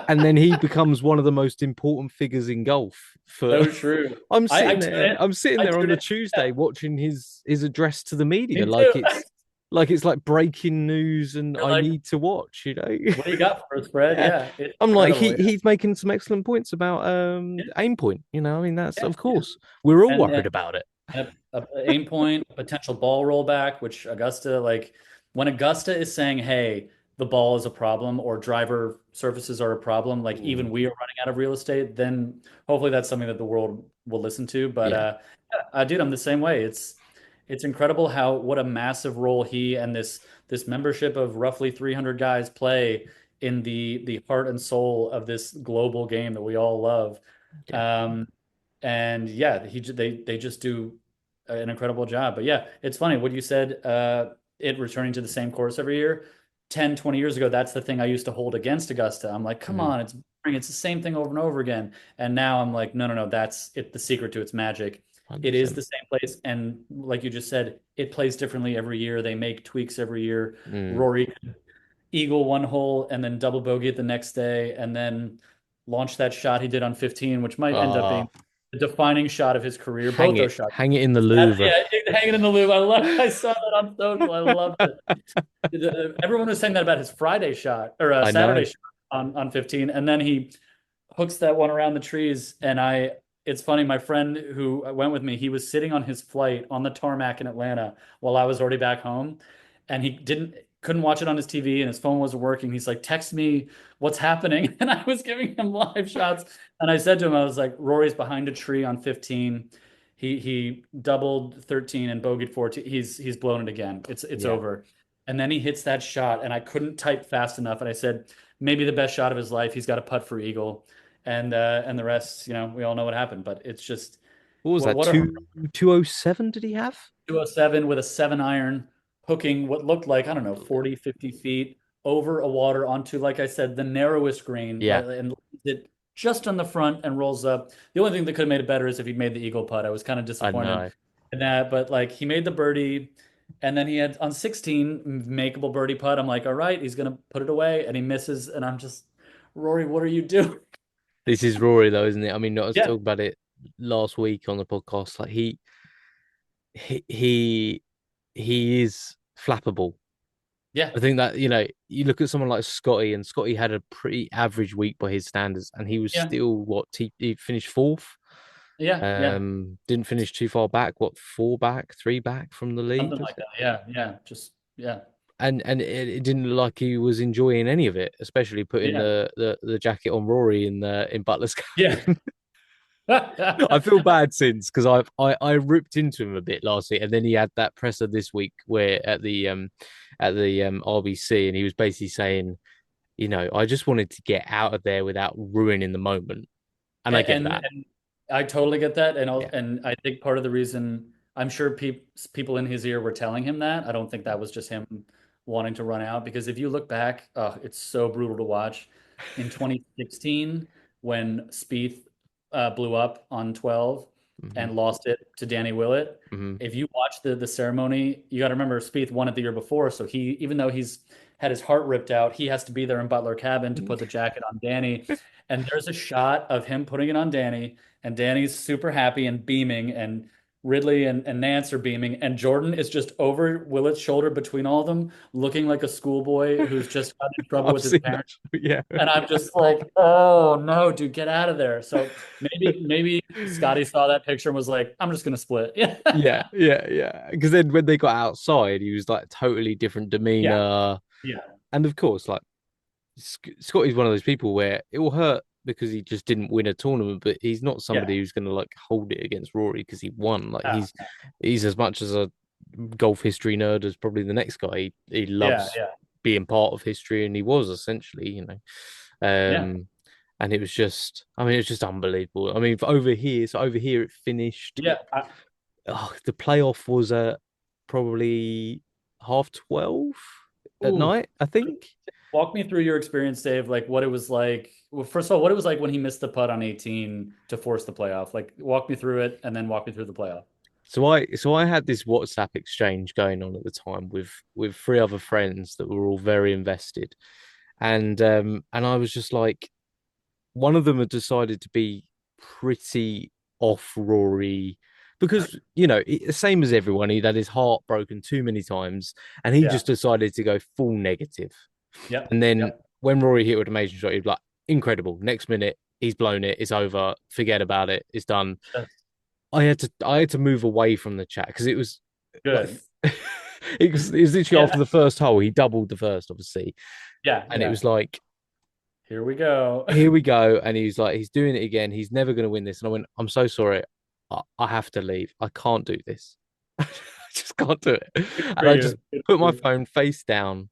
and then he becomes one of the most important figures in golf for So true. I'm I sitting tune there. in. I'm sitting I there on tune the in. Yeah, Tuesday watching his address to the media, me too. like it's like breaking news, and You're I like, need to watch. what do you got for us, Fred? Yeah, Yeah, it's I'm like incredible. Yeah. he's making some excellent points about aim point. I mean that's Yeah. of Yeah. course we're all And worried about it. a aim point, a potential ball rollback, which Augusta, like when Augusta is saying, hey, the ball is a problem or driver surfaces are a problem, like even Mm, we are running out of real estate, then hopefully that's something that the world will listen to. But yeah, yeah, dude, I'm the same way. It's incredible how what a massive role he and this membership of roughly 300 guys play in the heart and soul of this global game that we all love. yeah. Um, and yeah, they just do an incredible job. But yeah, it's funny what you said, it returning to the same course every year. 10, 20 years ago, that's the thing I used to hold against Augusta. I'm like, come Mm, on, it's boring. It's the same thing over and over again. And now I'm like, no, no, no, that's it, the secret to its magic. It is 100%. the same place. And like you just said, it plays differently every year. They make tweaks every year. Mm. Rory eagle one hole and then double bogey it the next day and then launch that shot he did on 15, which might end up being Ah, the defining shot of his career. Hang Both those it, shots. hang it in the That, Louvre. yeah, hanging in the loop. I saw that on social. I loved it. Everyone was saying that about his Friday shot or I Saturday know. shot on 15, and then he hooks that one around the trees. And it's funny. My friend who went with me, he was sitting on his flight on the tarmac in Atlanta while I was already back home, and he couldn't watch it on his TV, and his phone wasn't working. He's like, "Text me what's happening," and I was giving him live shots. And I said to him, I was like, "Rory's behind a tree on 15. He doubled 13 and bogeyed 14. He's blown it again. It's Yeah. over." And then he hits that shot, and I couldn't type fast enough. And I said, maybe the best shot of his life. He's got a putt for eagle, and the rest, we all know what happened. But it's just What was that? what a 207 did he have? 207 with a 7 iron, hooking what looked like, I don't know, 40, 50 feet over a water onto, like I said, the narrowest green, Yeah, and it just on the front and rolls up. The only thing that could have made it better is if he'd made the eagle putt. I was kind of I disappointed know. in that, but like he made the birdie. And then he had on 16 makeable birdie putt. I'm like, all right, he's gonna put it away, and he misses, and I'm just, Rory, what are you doing? This is Rory though, isn't it? I mean, I was Yeah, talking about it last week on the podcast. Like he he he is flappable. yeah, I think that, you look at someone like Scotty, and Scotty had a pretty average week by his standards, and he was yeah, still he finished fourth. yeah, yeah, Didn't finish too far back, what, four back, three back from the something lead, was like it? that. Yeah, yeah, just yeah, And it didn't look like he was enjoying any of it, especially putting yeah, the jacket on Rory in Butler's yeah. cabin. I feel bad since, because I ripped into him a bit last week, and then he had that presser this week where at the RBC, and he was basically saying, I just wanted to get out of there without ruining the moment, and I get that. And I totally get that, Yeah. and I think part of the reason I'm sure people in his ear were telling him that. I don't think that was just him wanting to run out, because if you look back, it's so brutal to watch. In 2016, when Spieth blew up on 12 Hmm. and lost it to Danny Willett, Hmm. if you watch the ceremony, you got to remember Spieth won it the year before, so he, even though he's had his heart ripped out, he has to be there in Butler cabin to put the jacket on Danny. And there's a shot of him putting it on Danny, and Danny's super happy and beaming, and Ridley and Nance are beaming, and Jordan is just over Willett's shoulder between all of them, looking like a schoolboy who's just got in trouble I've with his seen parents. that. Yeah. And I'm just like, oh no, dude, get out of there. So maybe Scotty saw that picture and was like, I'm just gonna split. Yeah. Yeah, yeah, yeah. Because then when they got outside, he was like totally different Yeah. demeanor. Yeah. And of course, like Scotty's one of those people where it will hurt because he just didn't win a tournament, but he's not Yeah. somebody who's going to like hold it against Rory because he won. Like Uh, he's as much as a golf history nerd as probably the next guy. He yeah. loves Yeah. being part of history, and he was essentially, Yeah. Um, and it was just, I mean, it was just unbelievable. I mean, for over here, so over here it finished. Yeah. The playoff was at probably 12:30 at Ooh. night, I think. Walk me through your experience, Dave. Like what it was like. Well, first of all, what it was like when he missed the putt on 18 to force the playoff. Like walk me through it, and then walk me through the playoff. So I had this WhatsApp exchange going on at the time with three other friends that were all very invested, and I was just like, one of them had decided to be pretty off Rory because same as everyone, he'd had his heart broken too many times, and he Yeah. just decided to go full negative. Yep. And then Yep. when Rory hit with a major shot, he'd be like, incredible. Next minute, he's blown it. It's over. Forget about it. It's done. That's I had to move away from the chat because it was like good. it was literally after Yeah. the first hole. He doubled the first, obviously, Yeah. and it Yeah. was like, Here we go. here we go. And he's like, he's doing it again. He's never going to win this. And I went, I'm so sorry. I have to leave. I can't do this. I just can't do it. Good And for I just you. Good put for my you. phone face down.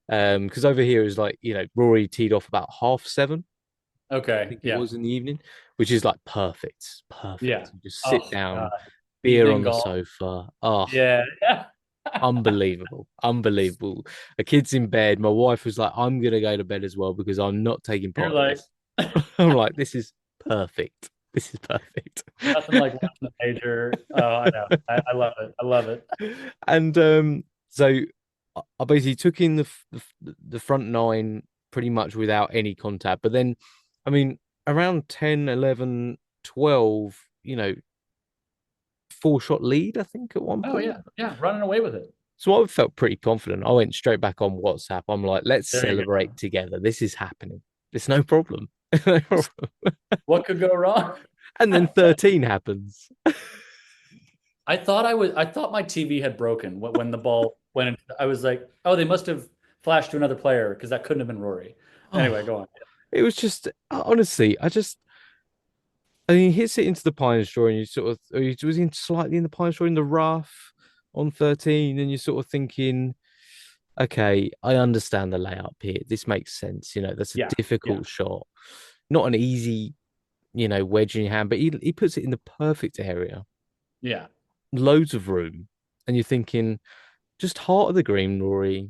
Because over here is like, Rory teed off about 7:30. I Okay. think it Yeah. was in the evening, which is like perfect. Perfect. Yeah. You just sit Oh down, God. beer Evening on the golf. sofa. Oh, Yeah. Yeah. unbelievable. Unbelievable. A kid's in bed. My wife was like, I'm gonna go to bed as well because I'm not taking You're part in like this. I'm like, this is perfect. This is perfect. nothing like watching the major. Oh, I know. I love it. I love it. And so I basically took in the front nine pretty much without any contact. But then, I mean, around 10, 11, 12. four-shot lead, I think, at one Oh point. yeah, yeah, running away with it. So I felt pretty confident. I went straight back on WhatsApp. I'm like, let's There you celebrate go. together. This is happening. It's no problem. No problem. What could go wrong? And then 13 happens. I thought my TV had broken when the ball went in. I was like, oh, they must have flashed to another player because that couldn't have been Rory. Anyway, Oh, go on. it was just honestly, I mean, he hits it into the pine straw, and you sort of, or he was in slightly in the pine straw in the rough on 13, and you're sort of thinking, okay, I understand the layup here. This makes sense. That's a Yeah, yeah, difficult shot, not an easy, wedge in your hand, but he puts it in the perfect area, yeah. loads of room, and you're thinking, just heart of the green, Rory,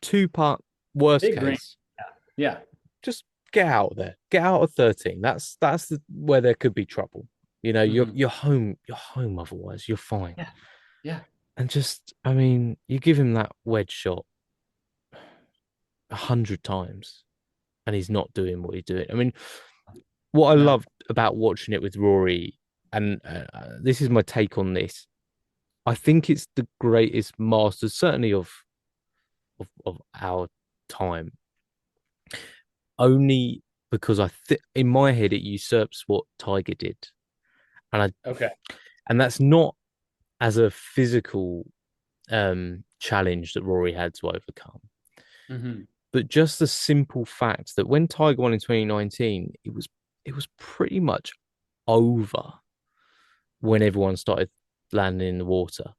two putt, worst Big green. case, Yeah, just get out there, get out of 13. Where there could be trouble. yeah. You're home otherwise, you're fine. Yeah, yeah, And just, I mean, you give him that wedge shot 100 times, and he's not doing what he's doing. I mean, what I no. loved about watching it with Rory, and this is my take on this. I think it's the greatest Masters, certainly of our time, only because I think in my head it usurps what Tiger did, and Okay. that's not as a physical challenge that Rory had to overcome, Hmm. but just the simple fact that when Tiger won in 2019, it was pretty much over when everyone started landing in the water.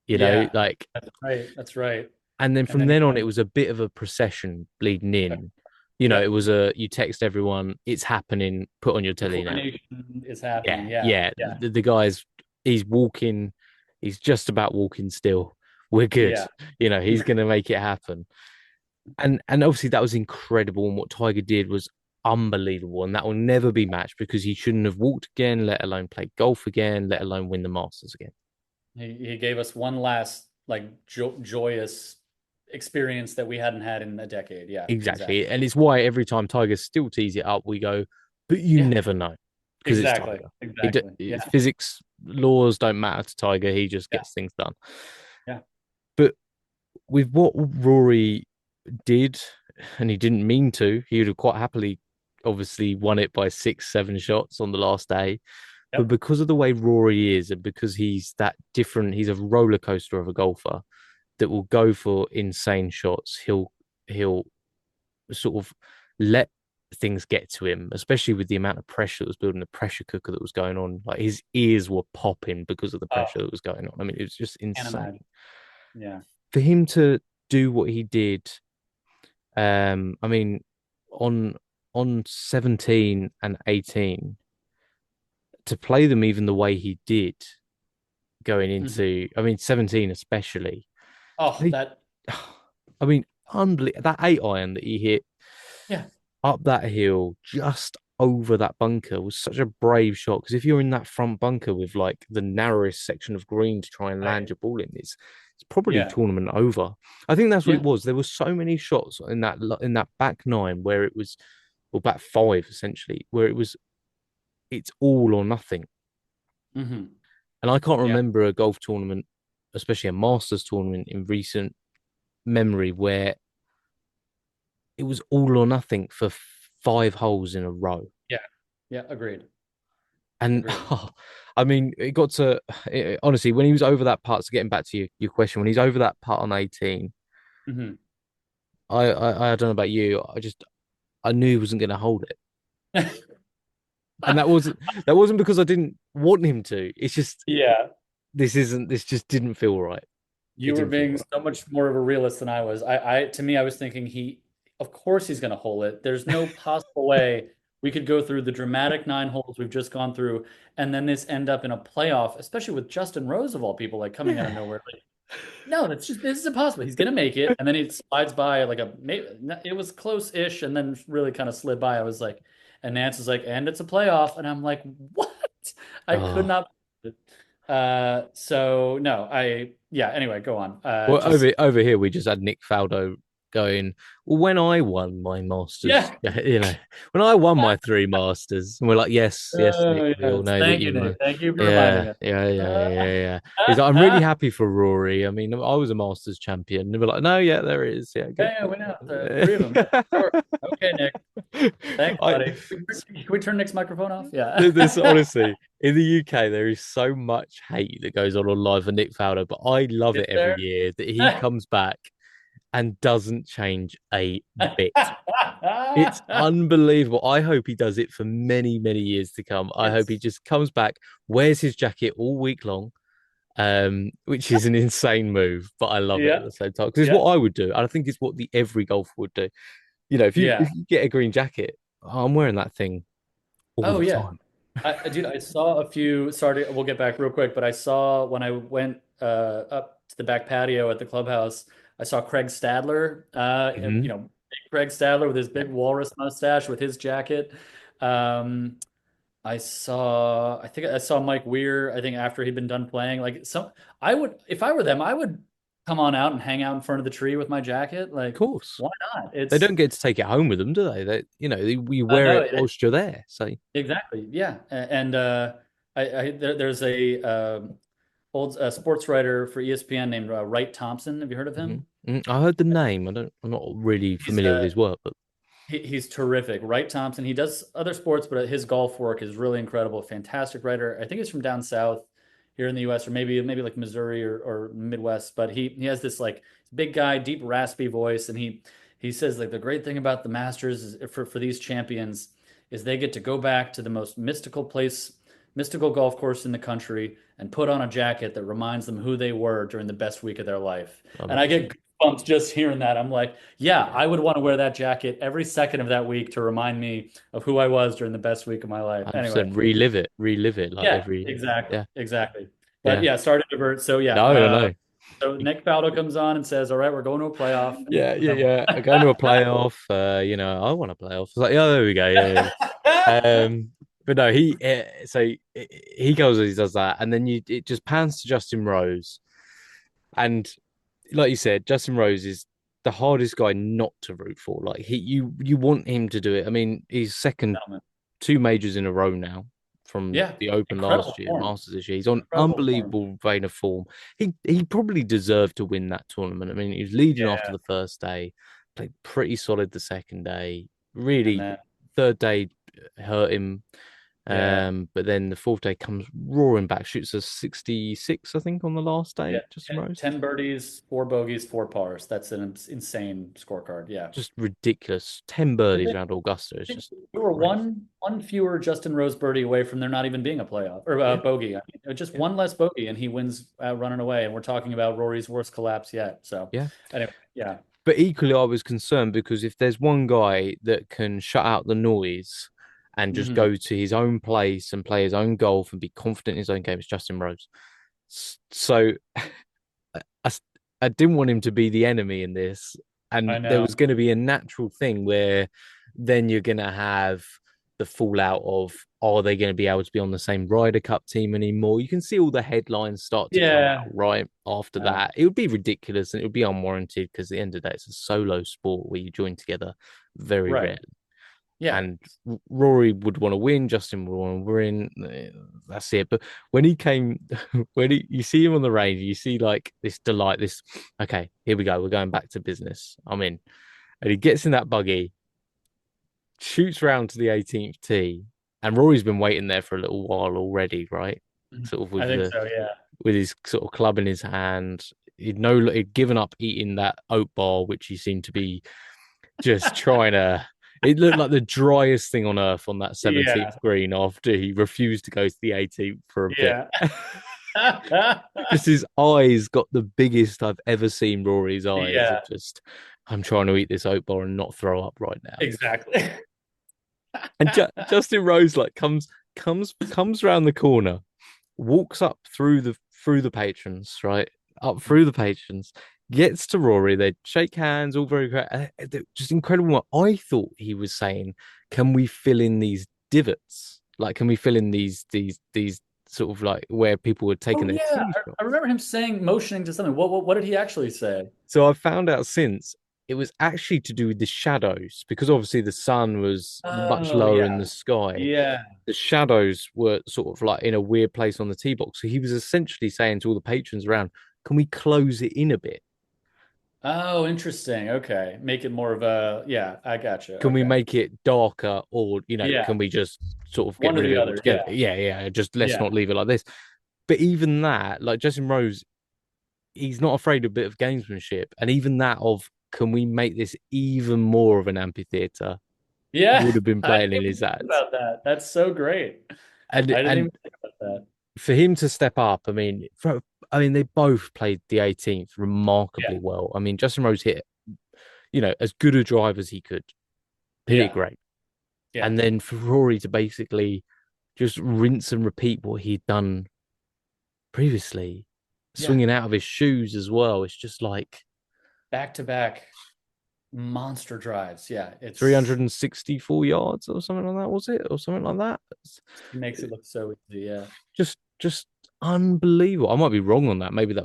Yeah, Like, that's right. That's right. and then And from then he then on, it won was a bit of a procession bleeding a, in. It yep. was you text everyone, it's happening, put on your The telly now. coronation is Yeah, happening. Yeah, yeah. yeah, The guy's he's walking, he's just about walking still. We're good. yeah. He's gonna make it happen. And obviously that was incredible. And what Tiger did was unbelievable. And that will never be matched because he shouldn't have walked again, let alone play golf again, let alone win the Masters again. He gave us one last like joyous experience that we hadn't had in a decade. Yeah, exactly. Exactly. And it's why every time Tiger still tees it up, we go, but you Yeah, never know because it's exactly. Tiger. Exactly. Yeah, Physics laws don't matter to Tiger. He just yeah, gets things done. yeah. But with what Rory did, and he didn't mean to, he would have quite happily, obviously, won it by 6, 7 shots on the last day. But Yep. because of the way Rory is, and because he's that different, he's a roller coaster of a golfer that will go for insane shots. He'll sort of let things get to him, especially with the amount of pressure that was building, the pressure cooker that was going on. Like his ears were popping because of the Oh, pressure that was going on. I mean, it was just can't imagine. insane Yeah. for him to do what he did. I mean, on 17 and 18, to play them even the way he did going Mhm. into, I mean, 17 especially. To Oh, play, that. I mean, unbelievable. That 8 iron that he hit Yeah. up that hill just over that bunker was such a brave shot. Because if you're in that front bunker with like the narrowest section of green to try and land Right. your ball in, it's probably Yeah. tournament over. I think that's what it Yeah. was. There were so many shots in that back nine where it was, or back five essentially, where it's all or nothing. Hmm. And I can't Yeah. remember a golf tournament, especially a Masters tournament in recent memory, where it was all or nothing for 5 holes in a row. Yeah. Yeah. Agreed. And Agreed. I mean, it got to honestly when he was over that putt. So getting back to your question, when he's over that putt on 18, Hmm. I don't know about you. I knew he wasn't going to hold it, and that wasn't because I didn't want him to. It's just Yeah. this just didn't feel right. It You were didn't feel being right. so much more of a realist than I was. To me, I was thinking of course he's going to hole it. There's no possible way we could go through the dramatic 9 holes we've just gone through and then this end up in a playoff, especially with Justin Rose of all people, like coming out of Yeah. nowhere. Like, no, this is impossible. He's going to make it. And then he slides by like it was close-ish and then really kind of slid by. I was like, and Nance is like, and it's a playoff. And I'm like, what? I could Oh. not. So no, yeah, anyway, go on. Well, Just over here we just had Nick Faldo going, well, when I won my Masters, Yeah. when I won my three Masters, and we're like, yes, yes, Nick, Oh, we all yes. know that Thank you, you won. Nick. Thank you for reminding Yeah, us. yeah, yeah, Uh, yeah, yeah. He's like, I'm really happy for Rory. I mean, I was a Masters champion. And we're like, no, yeah, there it is. Yeah, good. yeah, we know. Three of them. Yeah, sure. Okay, Nick. Thanks, I buddy. Can we turn Nick's microphone off? Yeah. This honestly, in the UK, there is so much hate that goes on online for Nick Faldo, but I love Is it every there? year that he comes back and doesn't change a bit. It's unbelievable. I hope he does it for many, many years to come. I hope he It's just comes back, wears his jacket all week long, which is an insane move, but I love it at yeah, the same time because it's yeah, what I would do. And I think it's what the every golfer would do. yeah. If you get a green jacket, I'm wearing that thing all Oh the yeah. time. Dude, I saw a few. Sorry, we'll get back real quick, but I saw when I went up to the back patio at the clubhouse, I saw Craig Stadler. Hmm. Craig Stadler with his Yeah. big walrus mustache with his jacket. Um, I think I saw Mike Weir. I think after he'd been done playing, like some, I would, if I were them, I would come on out and hang out in front of the tree with my jacket. Of Like, course. why not? They It's, don't get to take it home with them, do they? We wear no, it whilst you're there. So exactly, yeah. And there's a old sports writer for ESPN named Wright Thompson. Have you heard of mhm. him? Mhm. I heard the name. I'm not really He's familiar with his work, but he's terrific. Wright Thompson. He does other sports, but his golf work is really incredible. Fantastic writer. I think he's from down south here in the U.S. or maybe like Missouri or Midwest. But he has this like big guy, deep raspy voice, and he says like the great thing about the Masters is for these champions is they get to go back to the most mystical place, mystical golf course in the country, and put on a jacket that reminds them who they were during the best week of their life. I And love I it. get bumps just hearing that. I'm like, yeah, Yeah, I would want to wear that jacket every second of that week to remind me of who I was during the best week of my life. Anyway, 100% relive it like yeah, every exactly, yeah, exactly. But yeah. yeah, sorry to divert. So yeah, No, no, no. so Nick Faldo comes on and says, "All right, we're going to a playoff." Yeah, yeah, yeah. I go into a playoff. I want a playoff. It's like, yeah, there we go. Yeah, yeah. But no, he goes and he does that, and then it just pans to Justin Rose, and like you said, Justin Rose is the hardest guy not to root for. Like you want him to do it. I mean, he's second Gentlemen. two majors in a row now from Yeah, the Open incredible last year, form, Masters this year. He's on incredible form. unbelievable vein of form. He probably deserved to win that tournament. I mean, he was leading after Yeah, the first day, played pretty solid the second day. and Really, then third day hurt him. yeah, But then the fourth day comes roaring back, shoots a 66, I think, on the last yeah, day, Justin Rose. 10 birdies, 4 bogeys, 4 pars. That's an insane scorecard. Yeah. Just ridiculous. 10 birdies around Augusta. It's just We were crazy. one fewer Justin Rose birdie away from there not even being a playoff or Yeah, bogey. I mean, just yeah, one less bogey, and he wins running away. And we're talking about Rory's worst collapse yet. So yeah. anyway, yeah, But equally, I was concerned because if there's one guy that can shut out the noise and just hmm go to his own place and play his own golf and be confident in his own game, it's Justin Rose. So I, I didn't want him to be the enemy in this. I And there know. was going to be a natural thing where then you're going to have the fallout of, are they going to be able to be on the same Ryder Cup team anymore? You can see all the headlines start to come out Yeah, right after yeah, that. It would be ridiculous and it would be unwarranted because at the end of the day, it's a solo sport where you join together very right. rarely. Yeah, And Rory would want to win, Justin would want to win. That's it. But when he came, you see him on the range, you see like this delight, this, okay, here we go. We're going back to business. I'm in. And he gets in that buggy, shoots round to the 18th tee, and Rory's been waiting there for a little while already, right? Sort of I think so. Yeah, with his sort of club in his hand. He'd given up eating that oat bar, which he seemed to be just trying to. It looked like the driest thing on earth on that yeah, 17th green after he refused to go to the 18th for a bit. yeah, Just his eyes got the biggest I've ever seen Rory's eyes of yeah. just, I'm trying to eat this oat bar and not throw up right now. Exactly. And Justin Rose like comes around the corner, walks up through the patrons, right? Up through the patrons, gets to Rory. They shake hands, all very great. Just incredible. I thought he was saying, "Can we fill in these divots? Like, can we fill in these sort of like where people were Oh taking their yeah, tee I from?" remember him saying, motioning to something. What did he actually say? So I found out since. it was actually to do with the shadows because obviously the sun was much Oh lower in yeah. the sky. Yeah. The shadows were sort of like in a weird place on the tee box. So he was essentially saying to all the patrons around, can we close it in a bit? Oh, interesting. Okay. Make it more of a, yeah, I gotcha. Can we Okay. make it darker, or Yeah. can we just sort of get One or rid of the it other. altogether? Yeah. Yeah, yeah, just let's Yeah. not leave it like this. But even that, like Justin Rose, he's not afraid of a bit of gamesmanship, and even that of can we make this even more of an amphitheater Yeah. would have been I didn't playing in even his think ads. about that. That's so great. And I didn't and even think about that. for him to step up, I mean they both played the 18th Yeah. remarkably well. I mean Justin Rose hit, as good a drive as he could, hit it Yeah. great, Yeah. and then for Rory to basically just rinse and repeat what he'd done previously, Yeah. swinging out of his shoes as well. It's just like Back to back monster drives. Yeah. It's, 364 yards or something like that, was it? Or something like that. he makes it look so easy. Yeah. Just unbelievable. I might be wrong on that. Maybe that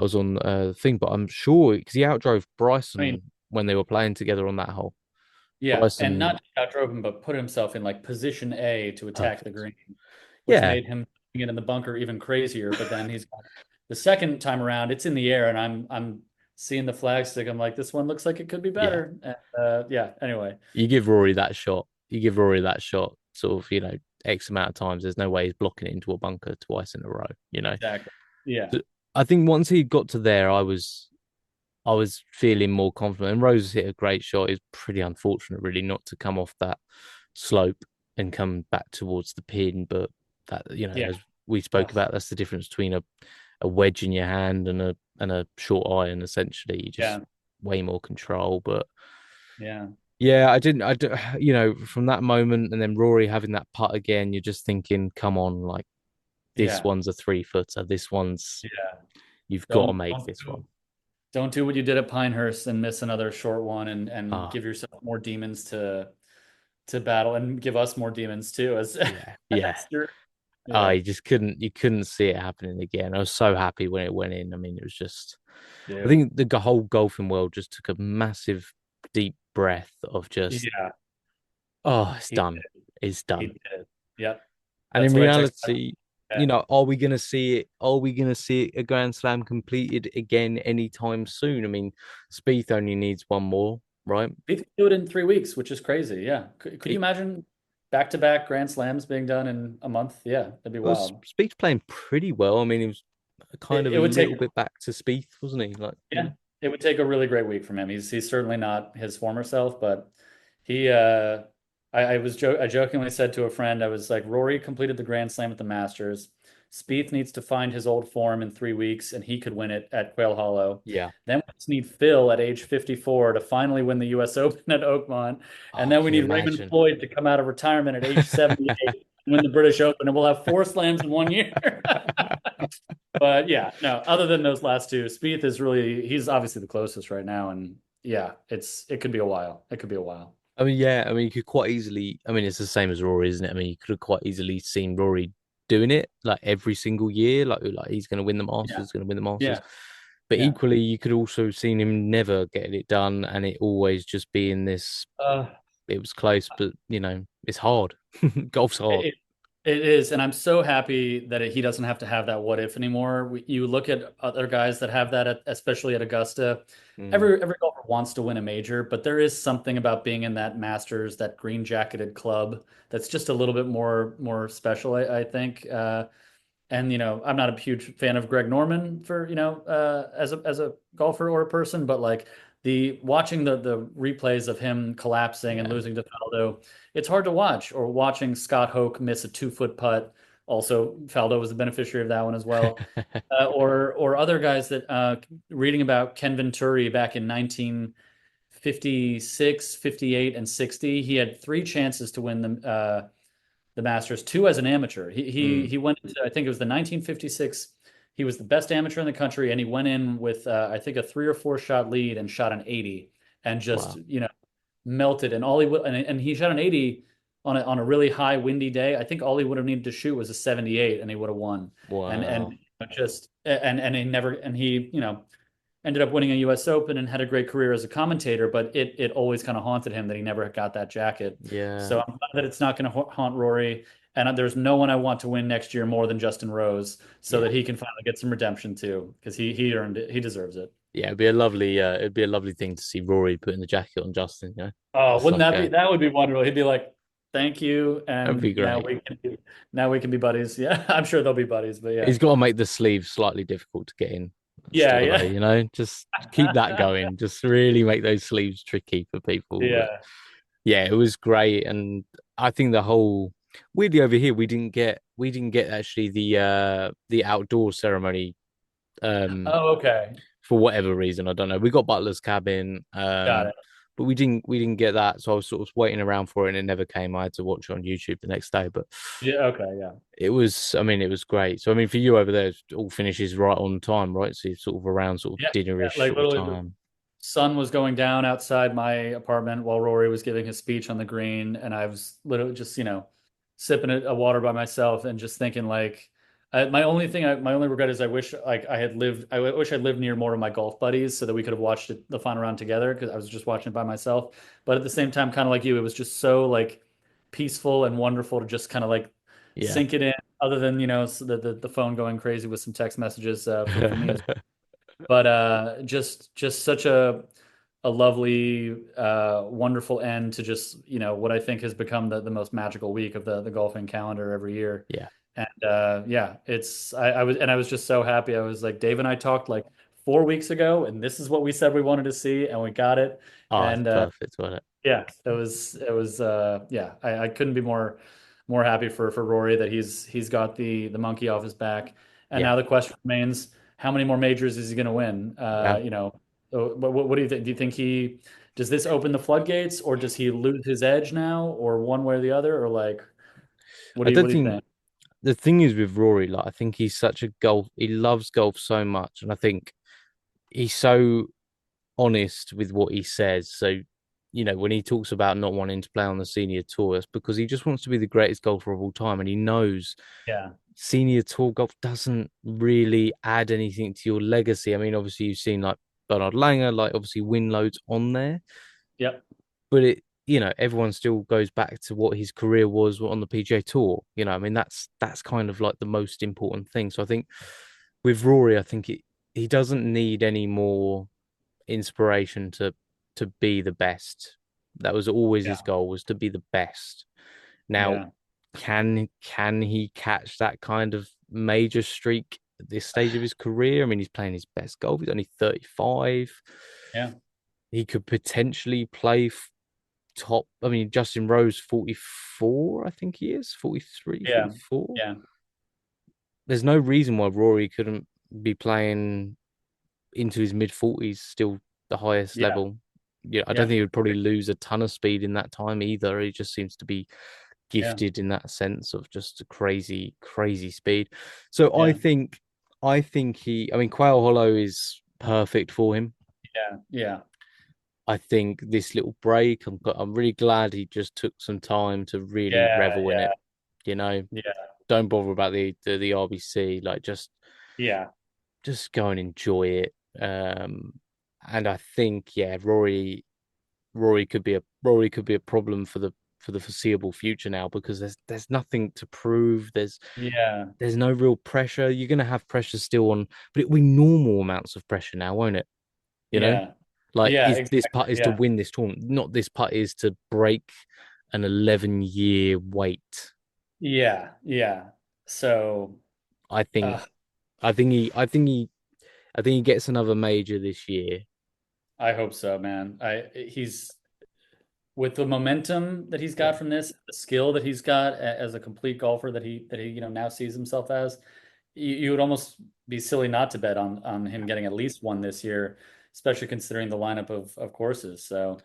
was on the thing, but I'm sure because he outdrove I mean, Bryson when they were playing together on that hole. yeah. And Bryson, not just outdrove him, but put himself in like position A to attack the perfect. green, which Yeah, made him get in the bunker even crazier. But then he's the second time around, it's in the air, and I'm seeing the flag stick. I'm like, this one looks like it could be yeah. better. And, yeah. Anyway, You give Rory that shot. You give Rory that shot, sort of, X amount of times. There's no way he's blocking it into a bunker twice in a row. exactly. Yeah. So I think once he got to there, I was feeling more confident. And Rose hit a great shot. It's pretty unfortunate, really, not to come off that slope and come back towards the pin. But that, Yeah. as we spoke Ugh. about, that's the difference between a wedge in your hand and a short iron. Essentially, you just Yeah. way more control. But Yeah. yeah, from that moment, and then Rory having that putt again, you're just thinking, come on, like this Yeah. one's a 3-footer. This one's Yeah. you've got to Don't make don't this one. do don't do what you did at Pinehurst and miss another short one, and Ah, give yourself more demons to battle, and give us more demons too as yeah, yeah. as your, Oh, yeah, you couldn't see it happening again. I was so happy when it went in. I mean, it was just, I dude. think the whole golfing world just took a massive, deep breath of just, Yeah, oh, it's he done. It's he done. did. Yep. And in That's what I text. reality, Yeah. are we going to see it? Are we going to see a Grand Slam completed again anytime soon? I mean, Spieth only needs one more, right? They could do it in 3 weeks, which is crazy. Yeah. Could you It, imagine back-to-back Grand Slams being done in a month? Yeah, that'd be well, wild. Spieth's playing pretty well. I mean, he was kind It, of a it would take, little bit back to Spieth, wasn't he? Like, yeah, it would take a really great week from him. He's certainly not his former self, but he I jokingly said to a friend, I was like, Rory completed the Grand Slam at the Masters. Spieth needs to find his old form in 3 weeks, and he could win it at Quail Hollow. yeah. Then we just need Phil at age 54 to finally win the US Open at Oakmont. And Oh, then we can you need Raymond imagine? Floyd to come out of retirement at age 78 and win the British Open, and we'll have four slams in 1 year. But yeah, no, other than those last two, Spieth is really, he's obviously the closest right now. And yeah, it could be a while. It could be a while. I mean, yeah, I mean, you could quite easily. I mean, it's the same as Rory, isn't it? I mean, you could have quite easily seen Rory doing it like every single year, like he's going to win the Masters, Yeah. he's going to win the Masters. Yeah. But Yeah. equally, you could also seen him never getting it done, and it always just being this. Uh, It was close, but it's hard. Golf's hard. it, it is. And I'm so happy that he doesn't have to have that what if anymore. You look at other guys that have that, especially at Augusta. Mm, Every golfer wants to win a major, but there is something about being in that Masters, that green jacketed club, that's just a little bit more special, I think. And I'm not a huge fan of Greg Norman for as a golfer or a person, but like the watching the replays of him collapsing and yeah. losing to Faldo, it's hard to watch. Or watching Scott Hoke miss a 2 foot putt. Also, Faldo was the beneficiary of that one as well. Or other guys that reading about Ken Venturi back in 1956, 58, and 60. He had three chances to win the Masters, two as an amateur. Mm, He went into, I think it was the 1956. He was the best amateur in the country, and he went in with I think a 3 or 4 shot lead and shot an 80, and just wow. melted. And all he would and he shot an 80 on a really high windy day. I think all he would have needed to shoot was a 78, and he would have won. And Wow. just and he never and he ended up winning a US Open and had a great career as a commentator, but it always kind of haunted him that he never got that jacket. Yeah. So I'm glad that it's not going to haunt Rory. And there's no one I want to win next year more than Justin Rose, so Yeah. that he can finally get some redemption too, because he earned it. He deserves it. Yeah, it'd be a lovely thing to see Rory putting the jacket on Justin, you know. Oh, It's wouldn't like that would be wonderful. He'd be like, "Thank you," that'd be and great. now we can be buddies. Yeah, I'm sure they'll be buddies, but yeah. He's got to make the sleeve slightly difficult to get in, Yeah, still though, yeah. you know. Just keep that going. Just really make those sleeves tricky for people. But Yeah. yeah, it was great, and I think the whole weirdly over here we didn't get actually the outdoor ceremony um Oh, okay. for whatever reason. I don't know. We got Butler's cabin, Got it. but we didn't get that. So I was sort of waiting around for it, and it never came. I had to watch it on YouTube the next day. But Yeah, okay, yeah. it was, I mean, it was great. So I mean, for you over there, it all finishes right on time, right? So you're sort of around sort of Yeah, yeah. dinnerish Like sort of literally the time. sun was going down outside my apartment while Rory was giving his speech on the green, and I was literally just, sipping a water by myself and just thinking like my only regret is I wish like I wish I'd lived near more of my golf buddies so that we could have watched the final round together because I was just watching it by myself. But at the same time, kind of like you, it was just so like peaceful and wonderful to just kind of like Yeah. sink it in, other than, the phone going crazy with some text messages for me as but just such a lovely wonderful end to just what I think has become the most magical week of the golfing calendar every year. Yeah. And yeah, I was just so happy. I was like, Dave and I talked like 4 weeks ago, and this is what we said we wanted to see, and we got it. Oh, it's And perfect, wasn't it? yeah, it was yeah, I couldn't be more happy for Rory that he's got the monkey off his back. And Yeah. now the question remains, how many more majors is he going to win? Yeah. So what do you think? Do you think does this open the floodgates, or does he lose his edge now, or one way or the other, or like I what don't do you think think? the thing is with Rory, like I think he's such a golf, he loves golf so much, and I think he's so honest with what he says. So, when he talks about not wanting to play on the senior tour, it's because he just wants to be the greatest golfer of all time. And he knows Yeah. senior tour golf doesn't really add anything to your legacy. I mean, obviously, you've seen like Bernard Langer, like obviously win loads on there, Yep. but everyone still goes back to what his career was on the PGA Tour. I mean, that's kind of like the most important thing. So I think with Rory, I think he doesn't need any more inspiration to be the best. That was always his Yeah. goal, was to be the best. Now, Yeah. can he catch that kind of major streak at this stage of his career? I mean, he's playing his best golf. He's only 35. Yeah. He could potentially play top. I mean, Justin Rose 44, I think he is 43, Yeah. 44. Yeah. There's no reason why Rory couldn't be playing into his mid 40s, still the highest Yeah. level. Yeah, I don't Yeah. think he would probably lose a ton of speed in that time either. He just seems to be Yeah. gifted in that sense of just a crazy, crazy speed. So Yeah. I think I mean, Quail Hollow is perfect for him. Yeah. Yeah. I think this little break, I'm really glad he just took some time to really Yeah. revel in it. Yeah. You know, Yeah. don't bother about the RBC. Like Yeah. just go and enjoy it. And I think yeah, Rory could be a problem for the foreseeable future now because there's nothing to prove. Yeah. There's no real pressure. You're gonna have pressure still on, but it'll be normal amounts of pressure now, won't it? You know, Yeah. like Yeah, is this exactly. putt is to Yeah. win this tournament, not this putt is to break an 11-year wait. Yeah. Yeah. So, I uh, think I think I think he gets another major this year. I hope so, man. He's with the momentum that he's got Yeah, from this, the skill that he's got as a complete golfer that he now sees himself as. You would almost be silly not to bet on him getting at least one this year, especially considering the lineup of courses. So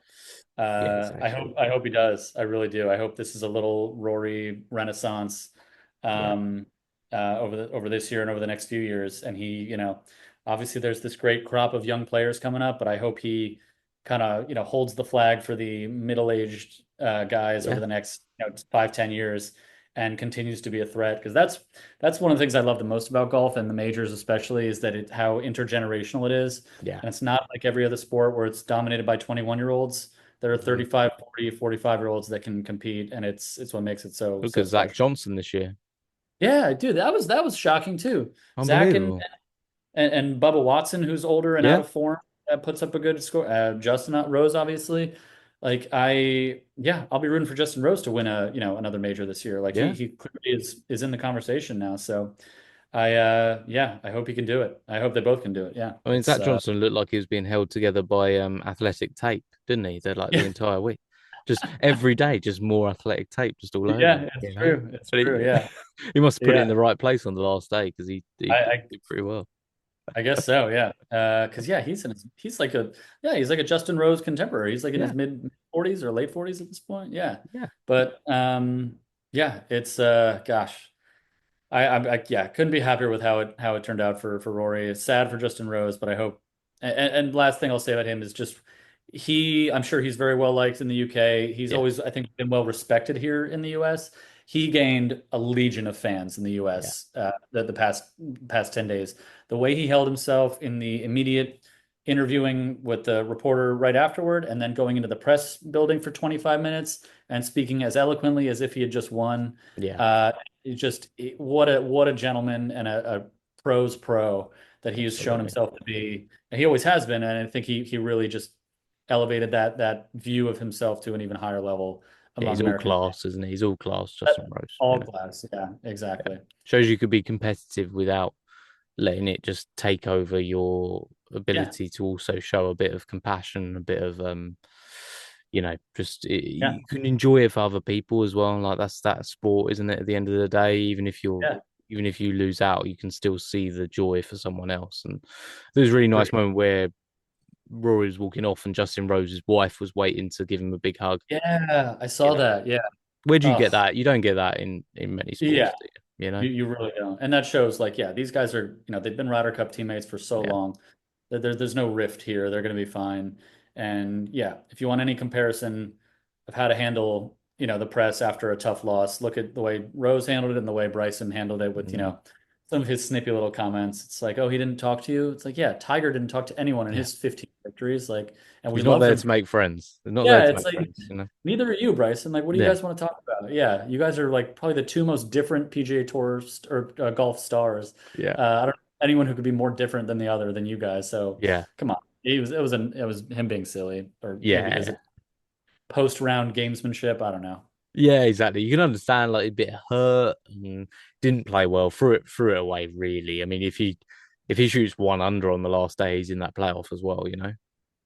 yeah, I hope exactly. I hope he does. I really do. I hope this is a little Rory renaissance Yeah, um, over this year and over the next few years. And obviously there's this great crop of young players coming up, but I hope he kind of holds the flag for the middle-aged guys over yeah, the next 5, 10 years, and continues to be a threat. Because that's one of the things I love the most about golf and the majors especially is that how intergenerational it is. Yeah. And it's not like every other sport where it's dominated by 21-year-olds. There are Mhm. 35, 40, 45-year-olds that can compete, and it's what makes it so Look so at Zach special. Johnson this year. Yeah, dude, that was shocking too. Zach Unbelievable. and Bubba Watson, who's older and out Yeah. of form, puts up a good score. Justin Rose, obviously. Like yeah, I'll be rooting for Justin Rose to win another major this year. Like he Yeah. he clearly is in the conversation now. So yeah, I hope he can do it. I hope they both can do it. Yeah, I mean, it's Zach Johnson looked like he was being held together by athletic tape, didn't he? They're like the yeah, entire week. Just every day, just more athletic tape just all over yeah, him, it's you know? true. It's But true. he, Yeah, he must have put it in yeah. the right place on the last day because I, he I did pretty well. I guess so, yeah. Because yeah, he's like a Justin Rose contemporary. He's like in his Yeah. mid 40s or late 40s at this point. Yeah. Yeah. But yeah, it's gosh. Yeah, couldn't be happier with how it turned out for Rory. It's sad for Justin Rose, but I hope and last thing I'll say about him is just I'm sure he's very well liked in the UK. He's Yeah. always, I think, been well respected here in the US. He gained a legion of fans in the Yeah. US the past 10 days. The way he held himself in the immediate interviewing with the reporter right afterward, and then going into the press building for 25 minutes and speaking as eloquently as if he had just won. Yeah. Uh, what a gentleman and a pro's pro that he has shown Absolutely. himself to be. And he always has been, and I think he really just elevated that view of himself to an even higher level Yeah, among he's all American class, isn't he? He's all class, fans. Justin Rose, you All know. class, yeah, Yeah. exactly. Shows you could be competitive without letting it just take over your Yeah, ability to also show a bit of compassion, a bit of just yeah, you can enjoy it for other people as well. Like that's that sport, isn't it? At the end of the day, yeah, even if you lose out, you can still see the joy for someone else. And there's a really for nice sure. moment where Rory was walking off and Justin Rose's wife was waiting to give him a big hug. Yeah, I You saw know, that. Yeah. where do you get Oh, that? You don't get that in many sports, yeah. do you? You know? You really don't. And that shows like, yeah, these guys are, they've been Ryder Cup teammates for so Yeah. long that there's no rift here. They're going to be fine. And yeah, if you want any comparison of how to handle, the press after a tough loss, look at the way Rose handled it and the way Bryson handled it with, Mhm. some of his snippy little comments. It's like, oh, he didn't talk to you. It's like, yeah, Tiger didn't talk to anyone in Yeah. his 15 victories. Like, and we He's not loved there him. to make friends. They're not there Yeah, to it's make like friends, you know? neither are you, Bryson. Like, what do you Yeah. guys want to talk about? Yeah, you guys are like probably the two most different PGA Tour or golf stars. Yeah. I don't know anyone who could be more different than the other than you guys. So Yeah. come on, it was him being silly, or maybe his Yeah. post round gamesmanship. I don't know. Yeah, exactly. You can understand like a bit hurt and didn't play well, threw it away really. I mean, if he shoots one under on the last day, he's in that playoff as well, you know.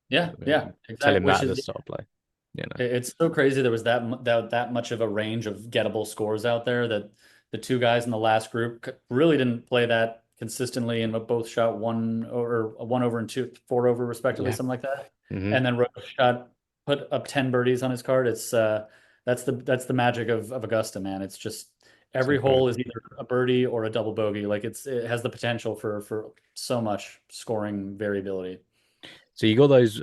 Yeah, I yeah, mean, tell exactly. him that Which at the is start of play, you know. It's so crazy there was that much of a range of gettable scores out there that the two guys in the last group really didn't play that consistently and both shot one over and two four over respectively, Yeah. something like that. Hmm. And then Rose put up 10 birdies on his card. It's that's the magic of Augusta, man. It's just It's every hole is incredible. either a birdie or a double bogey. Like it has the potential for so much scoring variability. So you got those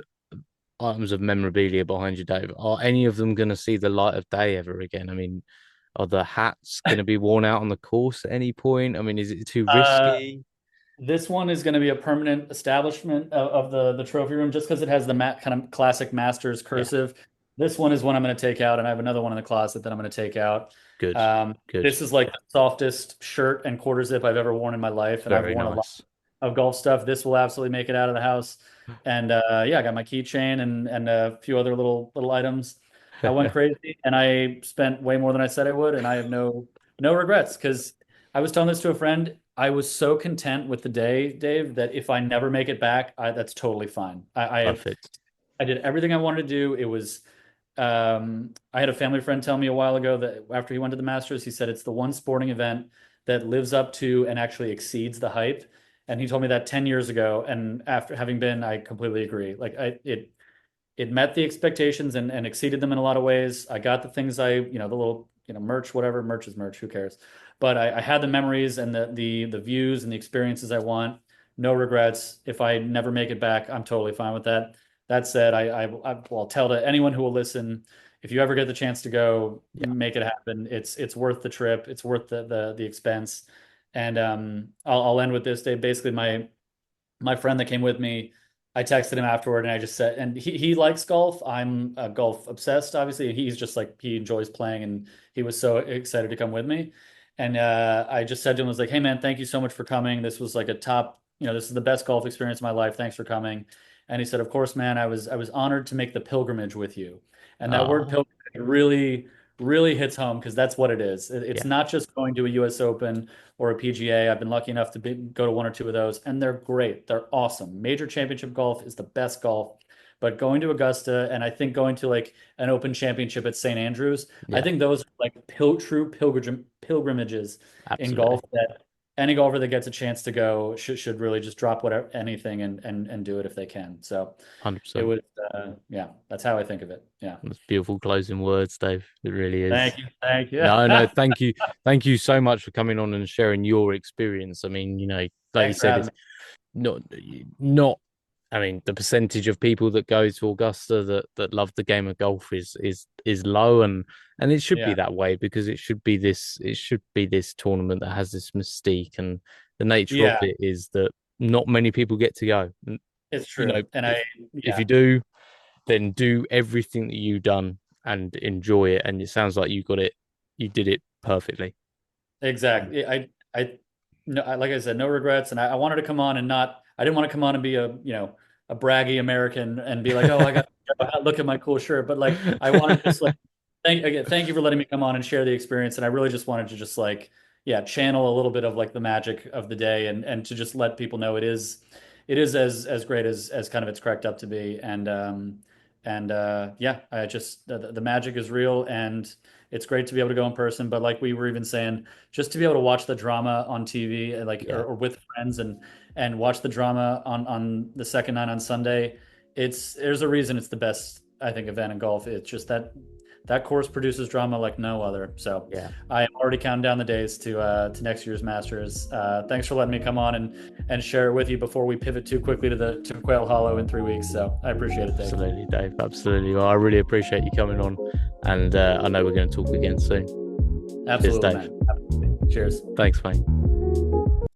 items of memorabilia behind you, Dave. Are any of them going to see the light of day ever again? I mean, are the hats going to be worn out on the course at any point? I mean, is it too Uh, risky? This one is going to be a permanent establishment of the trophy room just because it has the kind of classic Masters Yeah, cursive. This one is one I'm going to take out, and I have another one in the closet that I'm going to take out. good, good, This is like the softest shirt and quarter zip I've ever worn in my life, and I've very worn a lot nice. of golf stuff. This will absolutely make it out of the house. And yeah, I got my keychain and a few other little items. I went crazy, and I spent way more than I said I would, and I have no regrets because I was telling this to a friend. I was so content with the day, Dave, that if I never make it back, that's totally fine. Perfect. I did everything I wanted to do. I had a family friend tell me a while ago that after he went to the Masters, he said it's the one sporting event that lives up to and actually exceeds the hype. And he told me that 10 years ago. And after having been, I completely agree. Like it met the expectations and exceeded them in a lot of ways. I got the things the little, merch, whatever, merch is merch, who cares? But I had the memories and the views and the experiences I want. No regrets. If I never make it back, I'm totally fine with that. That said, I'll tell to anyone who will listen, if you ever get the chance to go, Yeah. make it happen. It's worth the trip. It's worth the expense. And I'll end with this. Day. Basically, my friend that came with me, I texted him afterward and I just said, and he likes golf. I'm golf obsessed, obviously. He's just like, he enjoys playing and he was so excited to come with me. And I just said to him, I was like, hey man, thank you so much for coming. This was like a top, this is the best golf experience of my life. Thanks for coming. And he said, of course, man, I was honored to make the pilgrimage with you. And that word Oh, pilgrimage really, really hits home because that's what it is. It's yeah. not just going to a US Open or a PGA. I've been lucky enough to go to one or two of those, and they're great. They're awesome. Major championship golf is the best golf. But going to Augusta, and I think going to like an Open Championship at St. Andrews, I Yeah. think those are like true pilgrimages in golf Absolutely. that any golfer that gets a chance to go should really just drop whatever anything and do it if they can. So it 100%. was, yeah, that's how I think of it. Yeah. That's beautiful closing words, Dave. It really is. Thank you. Thank you. No, no, thank you. Thank you so much for coming on and sharing your experience. I mean, like you Thanks for said, having it's me. not not I mean, the percentage of people that go to Augusta that love the game of golf is low, and it should be Yeah. that way because it should be this tournament that has this mystique, and the nature of Yeah, it is that not many people get to go. And, it's you know, true. And I, if yeah. you do, then do everything that you've done and enjoy it. And it sounds like you did it perfectly. Exactly. No, like I said, no regrets. And I wanted to come on and I didn't want to come on and be a braggy American and be like, oh, I got, look at my cool shirt. But like, I wanted to just like, thank you for letting me come on and share the experience. And I really just wanted to just like, yeah, channel a little bit of like the magic of the day and to just let people know it is as great as kind of it's cracked up to be. And yeah, I just, the magic is real and it's great to be able to go in person. But like we were even saying, just to be able to watch the drama on TV, like Yeah, or with friends and watch the drama on the second night on Sunday, there's a reason it's the best, I think, event in golf. It's just that course produces drama like no other. So yeah, I am already counting down the days to next year's Masters. Thanks for letting me come on and share it with you before we pivot too quickly to Quail Hollow in 3 weeks. So I appreciate it, Dave. absolutely, Dave. Absolutely. Well, I really appreciate you coming on, and I know we're going to talk again soon. Cheers, Absolutely, Dave. man. Absolutely. Cheers. Thanks, mate.